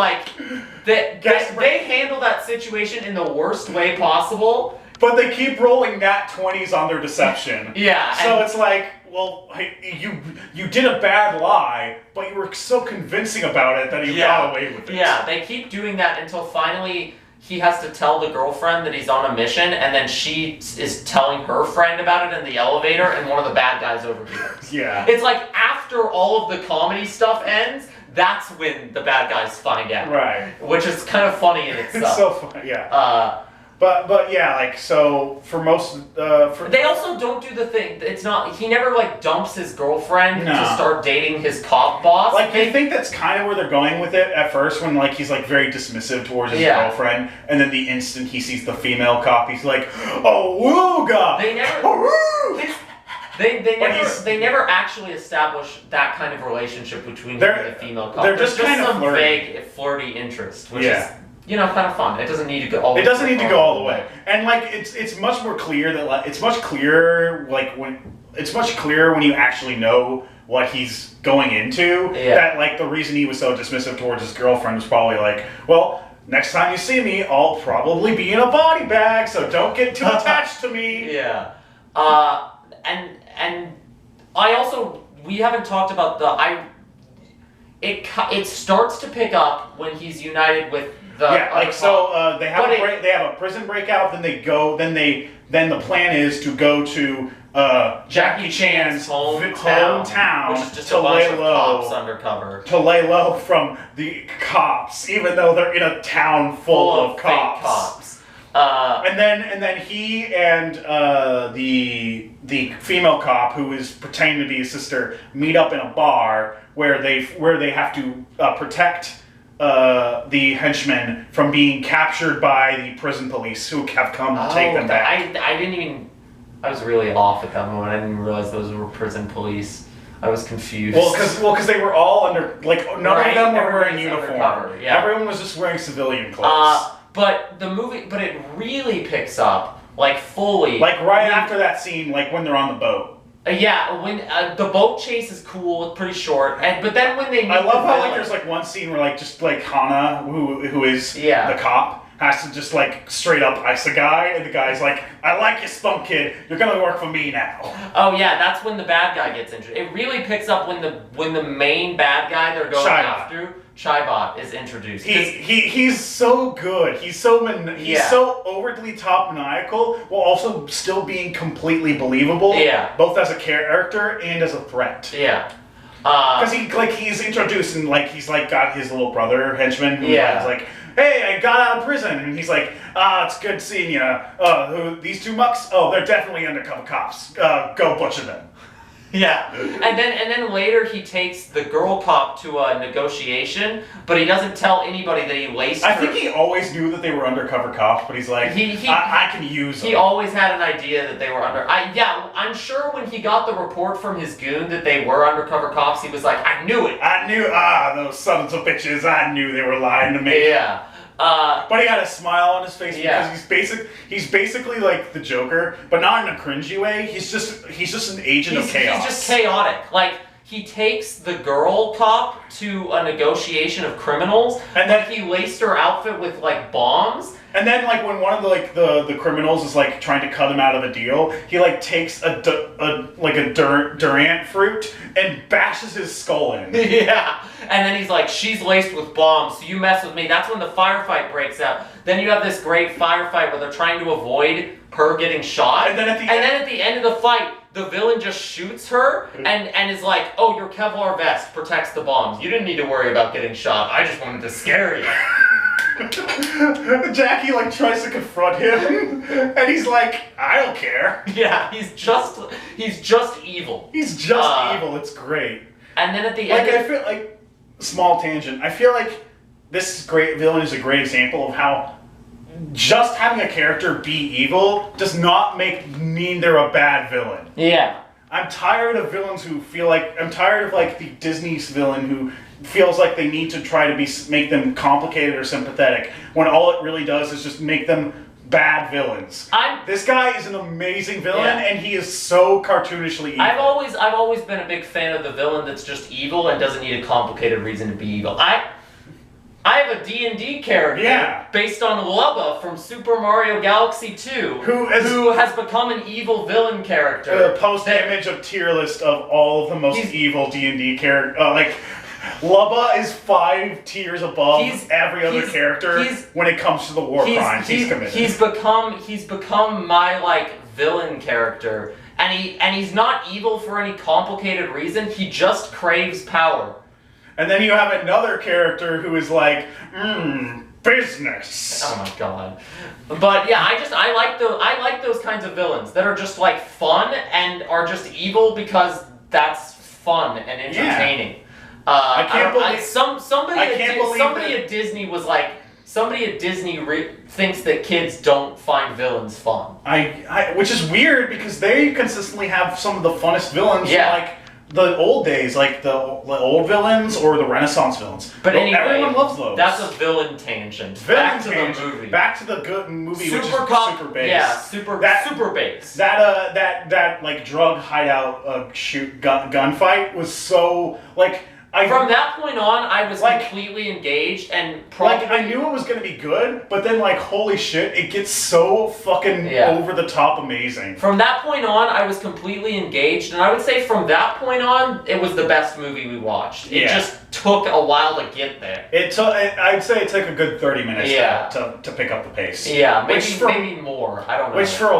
they handle that situation in the worst way possible. But they keep rolling nat 20s on their deception. Yeah. So it's like, well, you did a bad lie, but you were so convincing about it that you got away with it. Yeah, they keep doing that until finally he has to tell the girlfriend that he's on a mission, and then she is telling her friend about it in the elevator, and one of the bad guys overhears. Yeah. It's like after all of the comedy stuff ends, that's when the bad guys find out. Right. Which is kind of funny in itself. It's so funny, yeah. But yeah, so for most they also don't do the thing. It's not he never dumps his girlfriend to start dating his cop boss. I think that's kind of where they're going with it at first when he's very dismissive towards his girlfriend, and then the instant he sees the female cop, he's like, "Oh, wooga!" They never actually establish that kind of relationship between him and the female cop. They're just kind of some vague flirty interest, which is kind of fun. It doesn't need to go all. It doesn't need to go all the way, and it's much more clear that it's much clearer when you actually know what he's going into. Yeah. That the reason he was so dismissive towards his girlfriend was probably well, next time you see me, I'll probably be in a body bag, so don't get too attached to me. Yeah. And I also we haven't talked about it starts to pick up when he's united with the they have a prison breakout, then the plan is to go to Jackie Chan's hometown, which is just a bunch of cops undercover, to lay low from the cops, even though they're in a town full of cops. Fake cops. And then he and the female cop, who is pretending to be his sister, meet up in a bar where they have to protect the henchmen from being captured by the prison police who have come to take them back. I was really off at that moment. I didn't even realize those were prison police. I was confused. Well, because they were all under, like, none of them were wearing Everybody's uniform. undercover, yeah. Everyone was just wearing civilian clothes. But it really picks up, like, fully. Like, right after that scene, like, when they're on the boat. Yeah, when the boat chase is cool, it's pretty short, but then when they meet I love the how, villain, like, there's, like, one scene where, like, just, like, Hana, who is the cop, has to just, like, straight up ice a guy, and the guy's like, I like you, spunk kid, you're gonna work for me now. Oh yeah, that's when the bad guy gets introduced. It really picks up when the main bad guy they're going after, Shaibot, is introduced. He's so good. He's so overtly top maniacal while also still being completely believable. Yeah. Both as a character and as a threat. Yeah. Because he's introduced and like he's like got his little brother henchman who's like, hey, I got out of prison, and he's like, it's good seeing you. Who these two mucks? Oh, they're definitely undercover cops. Go butcher them. Yeah, and then later he takes the girl cop to a negotiation, but he doesn't tell anybody that he laced her. I think he always knew that they were undercover cops, but he's like, I can use them. He always had an idea that they were I'm sure when he got the report from his goon that they were undercover cops, he was like, I knew it. I knew, those sons of bitches, I knew they were lying to me. Yeah. But he had a smile on his face because he's basically like the Joker, but not in a cringy way. He's just an agent of chaos. He's just chaotic. Like, he takes the girl cop to a negotiation of criminals, and then he laced her outfit with like bombs. And then, like, when one of the criminals is like trying to cut him out of a deal, he like takes a Durant fruit and bashes his skull in. Yeah, and then he's like, "She's laced with bombs, so you mess with me." That's when the firefight breaks out. Then you have this great firefight where they're trying to avoid her getting shot, and then at the end of the fight, the villain just shoots her and is like, "Oh, your Kevlar vest protects the bombs. You didn't need to worry about getting shot. I just wanted to scare you." Jackie like tries to confront him, and he's like, "I don't care." Yeah, he's just evil. He's just evil. It's great. And then at the end, I feel like small tangent. I feel like this great villain is a great example of how just having a character be evil does not mean they're a bad villain. Yeah. I'm tired of villains who feel like I'm tired of like the Disney's villain who feels like they need to try to make them complicated or sympathetic when all it really does is just make them bad villains. This guy is an amazing villain, and he is so cartoonishly evil. I've always been a big fan of the villain that's just evil and doesn't need a complicated reason to be evil. I have a D&D character based on Lubba from Super Mario Galaxy 2 who has become an evil villain character. The post image of tier list of all of the most evil D&D characters. Lubba is 5 tiers above every other character when it comes to the war crimes he's committed. He's become my like villain character, and he's not evil for any complicated reason. He just craves power. And then you have another character who is like, business. Oh my god. But yeah, I like those kinds of villains that are just like fun and are just evil because that's fun and entertaining. I can't believe somebody at Disney was like, somebody at Disney thinks that kids don't find villains fun. Which is weird because they consistently have some of the funnest villains from like the old days, like the old villains or the Renaissance villains. But anyway, everyone loves those. That's a villain tangent. Back to the movie. Back to the good movie, Supercop, which is Superbased. Yeah, Superbased. That like drug hideout gunfight was so like. From that point on, I was completely engaged and probably... I knew it was going to be good, but then holy shit, it gets so fucking over the top amazing. From that point on, I was completely engaged, and I would say from that point on, it was the best movie we watched. It just took a while to get there. I'd say it took a good 30 minutes to pick up the pace. Yeah, maybe more. I don't know. Which for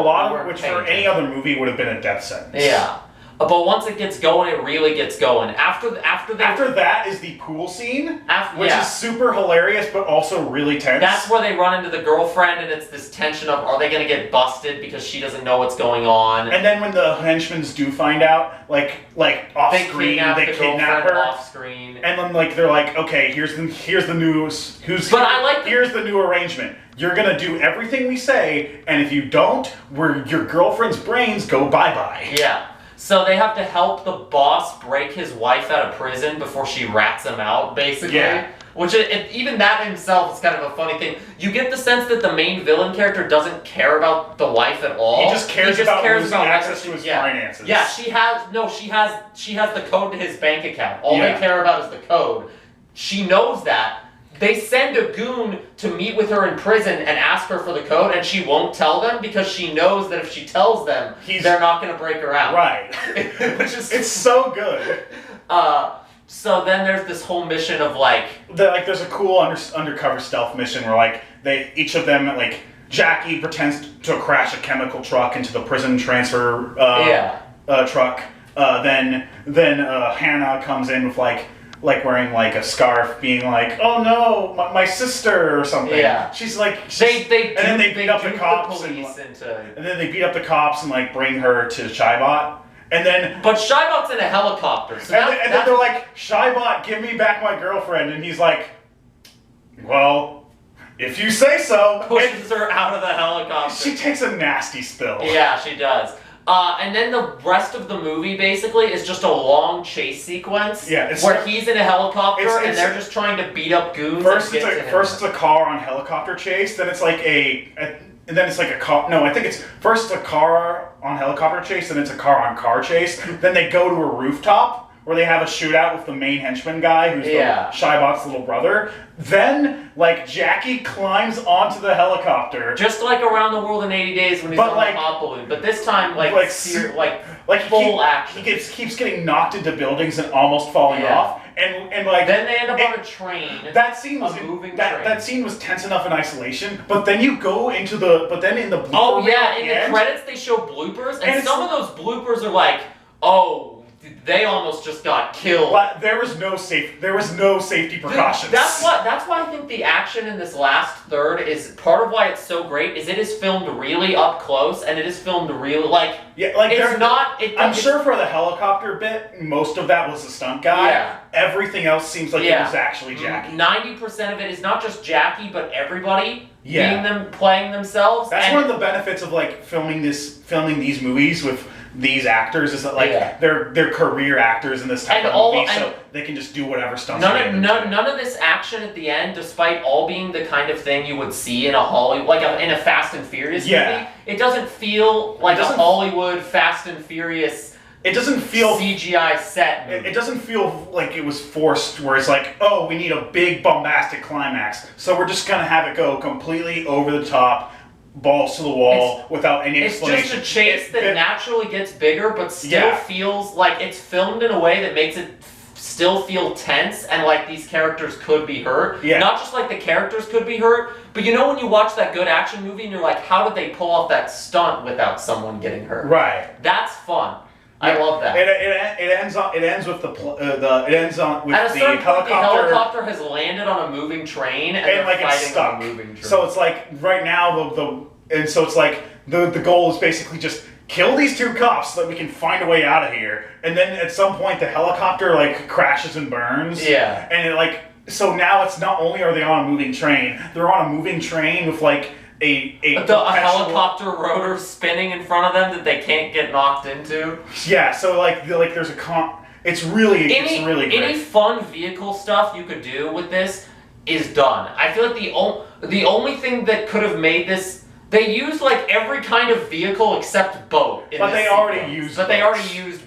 any other movie would have been a death sentence. Yeah. But once it gets going, it really gets going. After that is the pool scene, which is super hilarious, but also really tense. That's where they run into the girlfriend, and it's this tension of, are they going to get busted because she doesn't know what's going on? And then when the henchmen do find out, off screen, they kidnap her off screen, and then they're like, okay, here's the news. Here's the new arrangement. You're gonna do everything we say, and if you don't, your girlfriend's brains go bye-bye. Yeah. So they have to help the boss break his wife out of prison before she rats him out, basically. Yeah. Which, even that himself is kind of a funny thing. You get the sense that the main villain character doesn't care about the wife at all. He just cares about losing access to his yeah. finances. Yeah, she has the code to his bank account. All Yeah. they care about is the code. She knows that. They send a goon to meet with her in prison and ask her for the code, and she won't tell them because she knows that if she tells them, they're not going to break her out. Right. Which is it's so good. So then there's this whole mission of like there's a cool undercover stealth mission where like each of them like Jackie pretends to crash a chemical truck into the prison transfer truck. Then Hannah comes in with like wearing like a scarf, being like, "Oh no, my sister" or something. Yeah. She's like, and then they beat up the cops and then they beat up the cops and like bring her to Shybot. But Shybot's in a helicopter. So and then they're like, "Shybot, give me back my girlfriend," and he's like, "Well, if you say so." Pushes her out of the helicopter. She takes a nasty spill. Yeah, she does. And then the rest of the movie basically is just a long chase sequence where he's in a helicopter and they're just trying to beat up goons. First it's a car on helicopter chase, then it's like and then it's like a car. No, I think it's first a car on helicopter chase, then it's a car on car chase. Then they go to a rooftop where they have a shootout with the main henchman guy, who's Shybot's little brother. Then, like, Jackie climbs onto the helicopter, just like Around the World in 80 Days when he's on the hot balloon. But this time, full action. He keeps getting knocked into buildings and almost falling off. And like then they end up on a train. That scene was train. That scene was tense enough in isolation. But then you go into in the blooper the credits they show bloopers, and some of those bloopers are like, they almost just got killed. But there was no safety precautions. That's why I think the action in this last third is part of why it's so great. Is it is filmed really up close, and it is filmed really I'm sure for the helicopter bit, most of that was the stunt guy. Yeah. Everything else seems like it was actually Jackie. 90% of it is not just Jackie, but everybody playing themselves. That's one of the benefits of like filming these movies with these actors is that like they're career actors in this type of movie, so they can just do whatever stunts. None of this action at the end, despite all being the kind of thing you would see in a Hollywood, in a Fast and Furious movie, it doesn't feel like a Hollywood Fast and Furious. It doesn't feel CGI set movie. It doesn't feel like it was forced, where it's like, oh, we need a big bombastic climax, so we're just gonna have it go completely over the top. Balls to the wall without any explanation. It's just a chase that naturally gets bigger, but still feels like it's filmed in a way that makes it still feel tense and like these characters could be hurt. Yeah. Not just like the characters could be hurt, but you know when you watch that good action movie and you're like, how did they pull off that stunt without someone getting hurt? Right. That's fun. I love that. It ends with the helicopter. The helicopter has landed on a moving train and they're like fighting it's stuck. on a moving train. So it's like right now the goal is basically just kill these two cops so that we can find a way out of here. And then at some point the helicopter like crashes and burns. Yeah. And so now it's not only are they on a moving train, they're on a moving train with like a helicopter rotor spinning in front of them that they can't get knocked into. Yeah, so there's it's really great. Any fun vehicle stuff you could do with this is done. I feel like the only thing that could have made this, they used like every kind of vehicle except boat. But they already used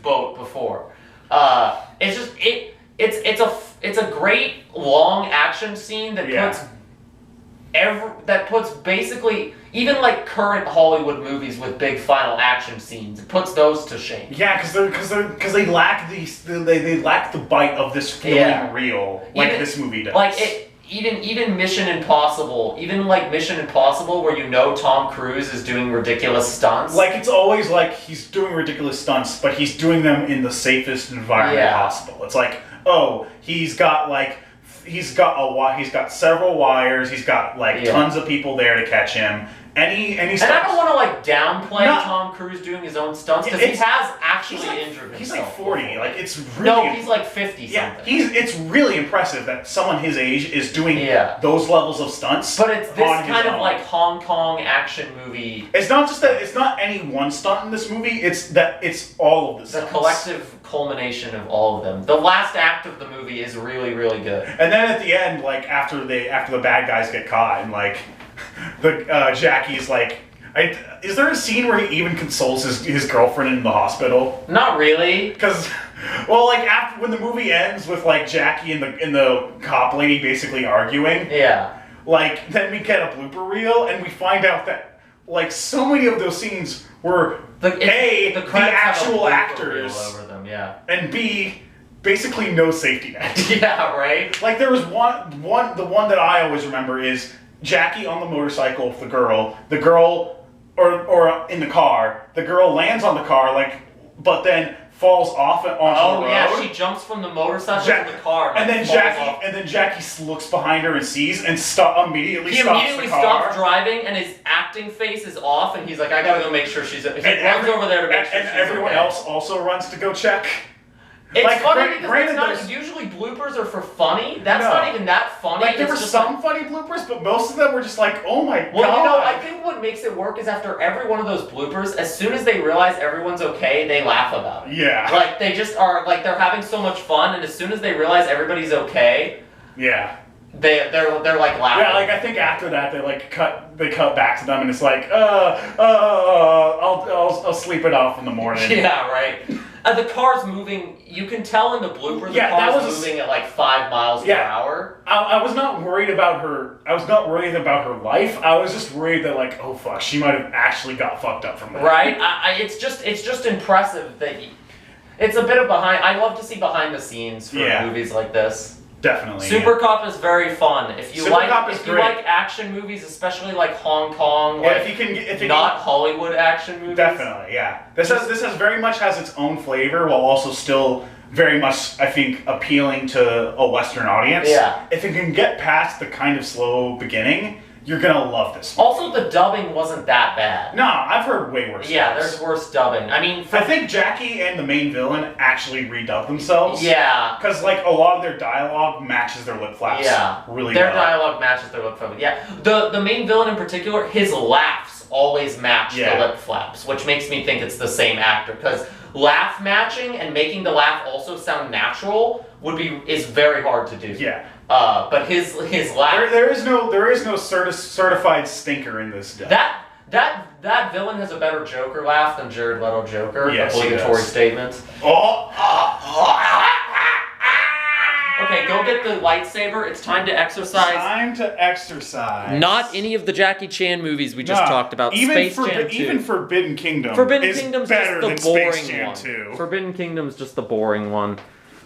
boat before. It's just it's a great long action scene that puts basically even like current Hollywood movies with big final action scenes. It puts those to shame. Yeah, because they lack they lack the bite of this feeling real this movie does. Like even Mission Impossible, where you know Tom Cruise is doing ridiculous stunts. Like it's always like he's doing ridiculous stunts, but he's doing them in the safest environment possible. It's like, he's got several wires, he's got tons of people there to catch him, any And stunts. I don't want to like downplay No. Tom Cruise doing his own stunts because he It's- has actually injured himself. He's like 40. Like it's really No, he's like 50 yeah. something. It's really impressive that someone his age is doing those levels of stunts. But it's this on his kind of own. like Hong Kong action movie. It's not just that. It's not any one stunt in this movie. It's that it's all of the The stunts. collective culmination of all of them. The last act of the movie is really, really good. And then at the end, like after the bad guys get caught, and like the Jackie's like, is there a scene where he even consoles his girlfriend in the hospital? Not really. Because, well, like after when the movie ends with like Jackie and the cop lady basically arguing, Yeah. like then we get a blooper reel and we find out that like so many of those scenes were The the credits have a actual blooper actors reel over them. Yeah. and B basically no safety net. Yeah. Right. Like there was the one that I always remember is Jackie on the motorcycle with the girl, or in the car, the girl lands on the car, like, but then falls off onto the road. Yeah, she jumps from the motorcycle to the car, and then falls Jackie looks behind her and sees and immediately He stops immediately the car. stops driving, and his acting face is off, and he's like, "I gotta go make sure she's." He runs over there to make sure she's everyone okay. else also runs to go check. It's like, funny because granted, it's not there's- usually bloopers are for funny. That's No. not even that funny. Like there It's were just some funny bloopers, but most of them were just like, oh my god. Well, you know, I think what makes it work is after every one of those bloopers, as soon as they realize everyone's okay, they laugh about it. Yeah. Like they just are like they're having so much fun, and as soon as they realize everybody's okay, Yeah. they're like laughing. Yeah, like I think after that they cut back to them and it's like, I'll sleep it off in the morning. Yeah, right. The car's moving. You can tell in the blooper the Yeah, that car's was moving at like 5 miles per hour. I was not worried about her. I was not worried about her life. I was just worried that like, oh fuck, she might have actually got fucked up from that. Right? It's just impressive that it's a bit of behind. I love to see behind the scenes for movies like this. Definitely. Supercop is very fun. If you Supercop is if you great. like action movies, especially like Hong Kong, Yeah, like if you not Hollywood action movies. Definitely, yeah. This has very much has its own flavor while also still very much, I think, appealing to a Western audience. Yeah. If it can get past the kind of slow beginning, you're gonna love this one. Also, the dubbing wasn't that bad. No, I've heard way worse. Yeah, things. there's worse dubbing. I mean, I think Jackie and the main villain actually redubbed themselves. yeah. Because like a lot of their dialogue matches their lip flaps. Yeah, Really their well. dialogue matches their lip flaps. Yeah, the main villain in particular, his laughs always match the lip flaps, which makes me think it's the same actor. Because laugh matching and making the laugh also sound natural is very hard to do. Yeah. But his laugh. There is no certified stinker in this death. That villain has a better Joker laugh than Jared Leto Joker. Yes, he Obligatory does. statement. Okay, go get the lightsaber. It's time to exercise. Time to exercise. Not any of the Jackie Chan movies we just talked about. Space Jam 2. Even Forbidden Kingdom. Forbidden is Kingdom's better just the than boring Space Jam one. 2. Forbidden Kingdom's just the boring one.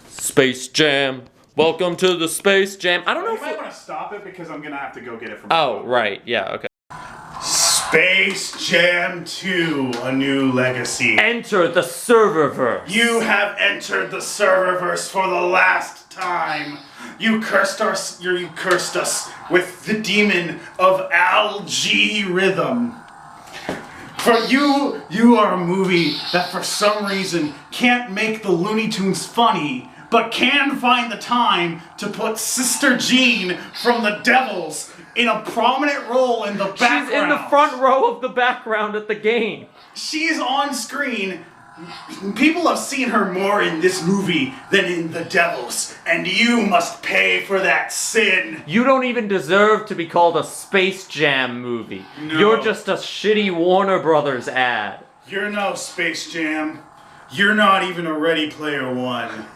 Space Jam. Welcome to the Space Jam. I don't know You if might want to stop it because I'm gonna have to go get it from. Oh, right. Yeah, okay. Space Jam 2: A New Legacy. Enter the Serververse. You have entered the Serververse for the last time. You cursed us with the demon of algorithm. For you are a movie that for some reason can't make the Looney Tunes funny, but can find the time to put Sister Jean from the Devils in a prominent role in the background. She's in the front row of the background at the game. She's on screen. People have seen her more in this movie than in The Devils, and you must pay for that sin. You don't even deserve to be called a Space Jam movie. No. You're just a shitty Warner Brothers ad. You're no Space Jam. You're not even a Ready Player One.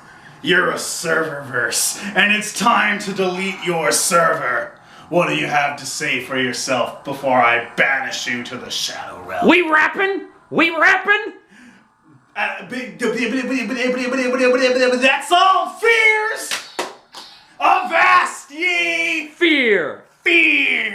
You're a Serververse, and it's time to delete your server. What do you have to say for yourself before I banish you to the Shadow Realm? We rapping? We rapping? That's all, fears! Avast ye! Fear! Fear!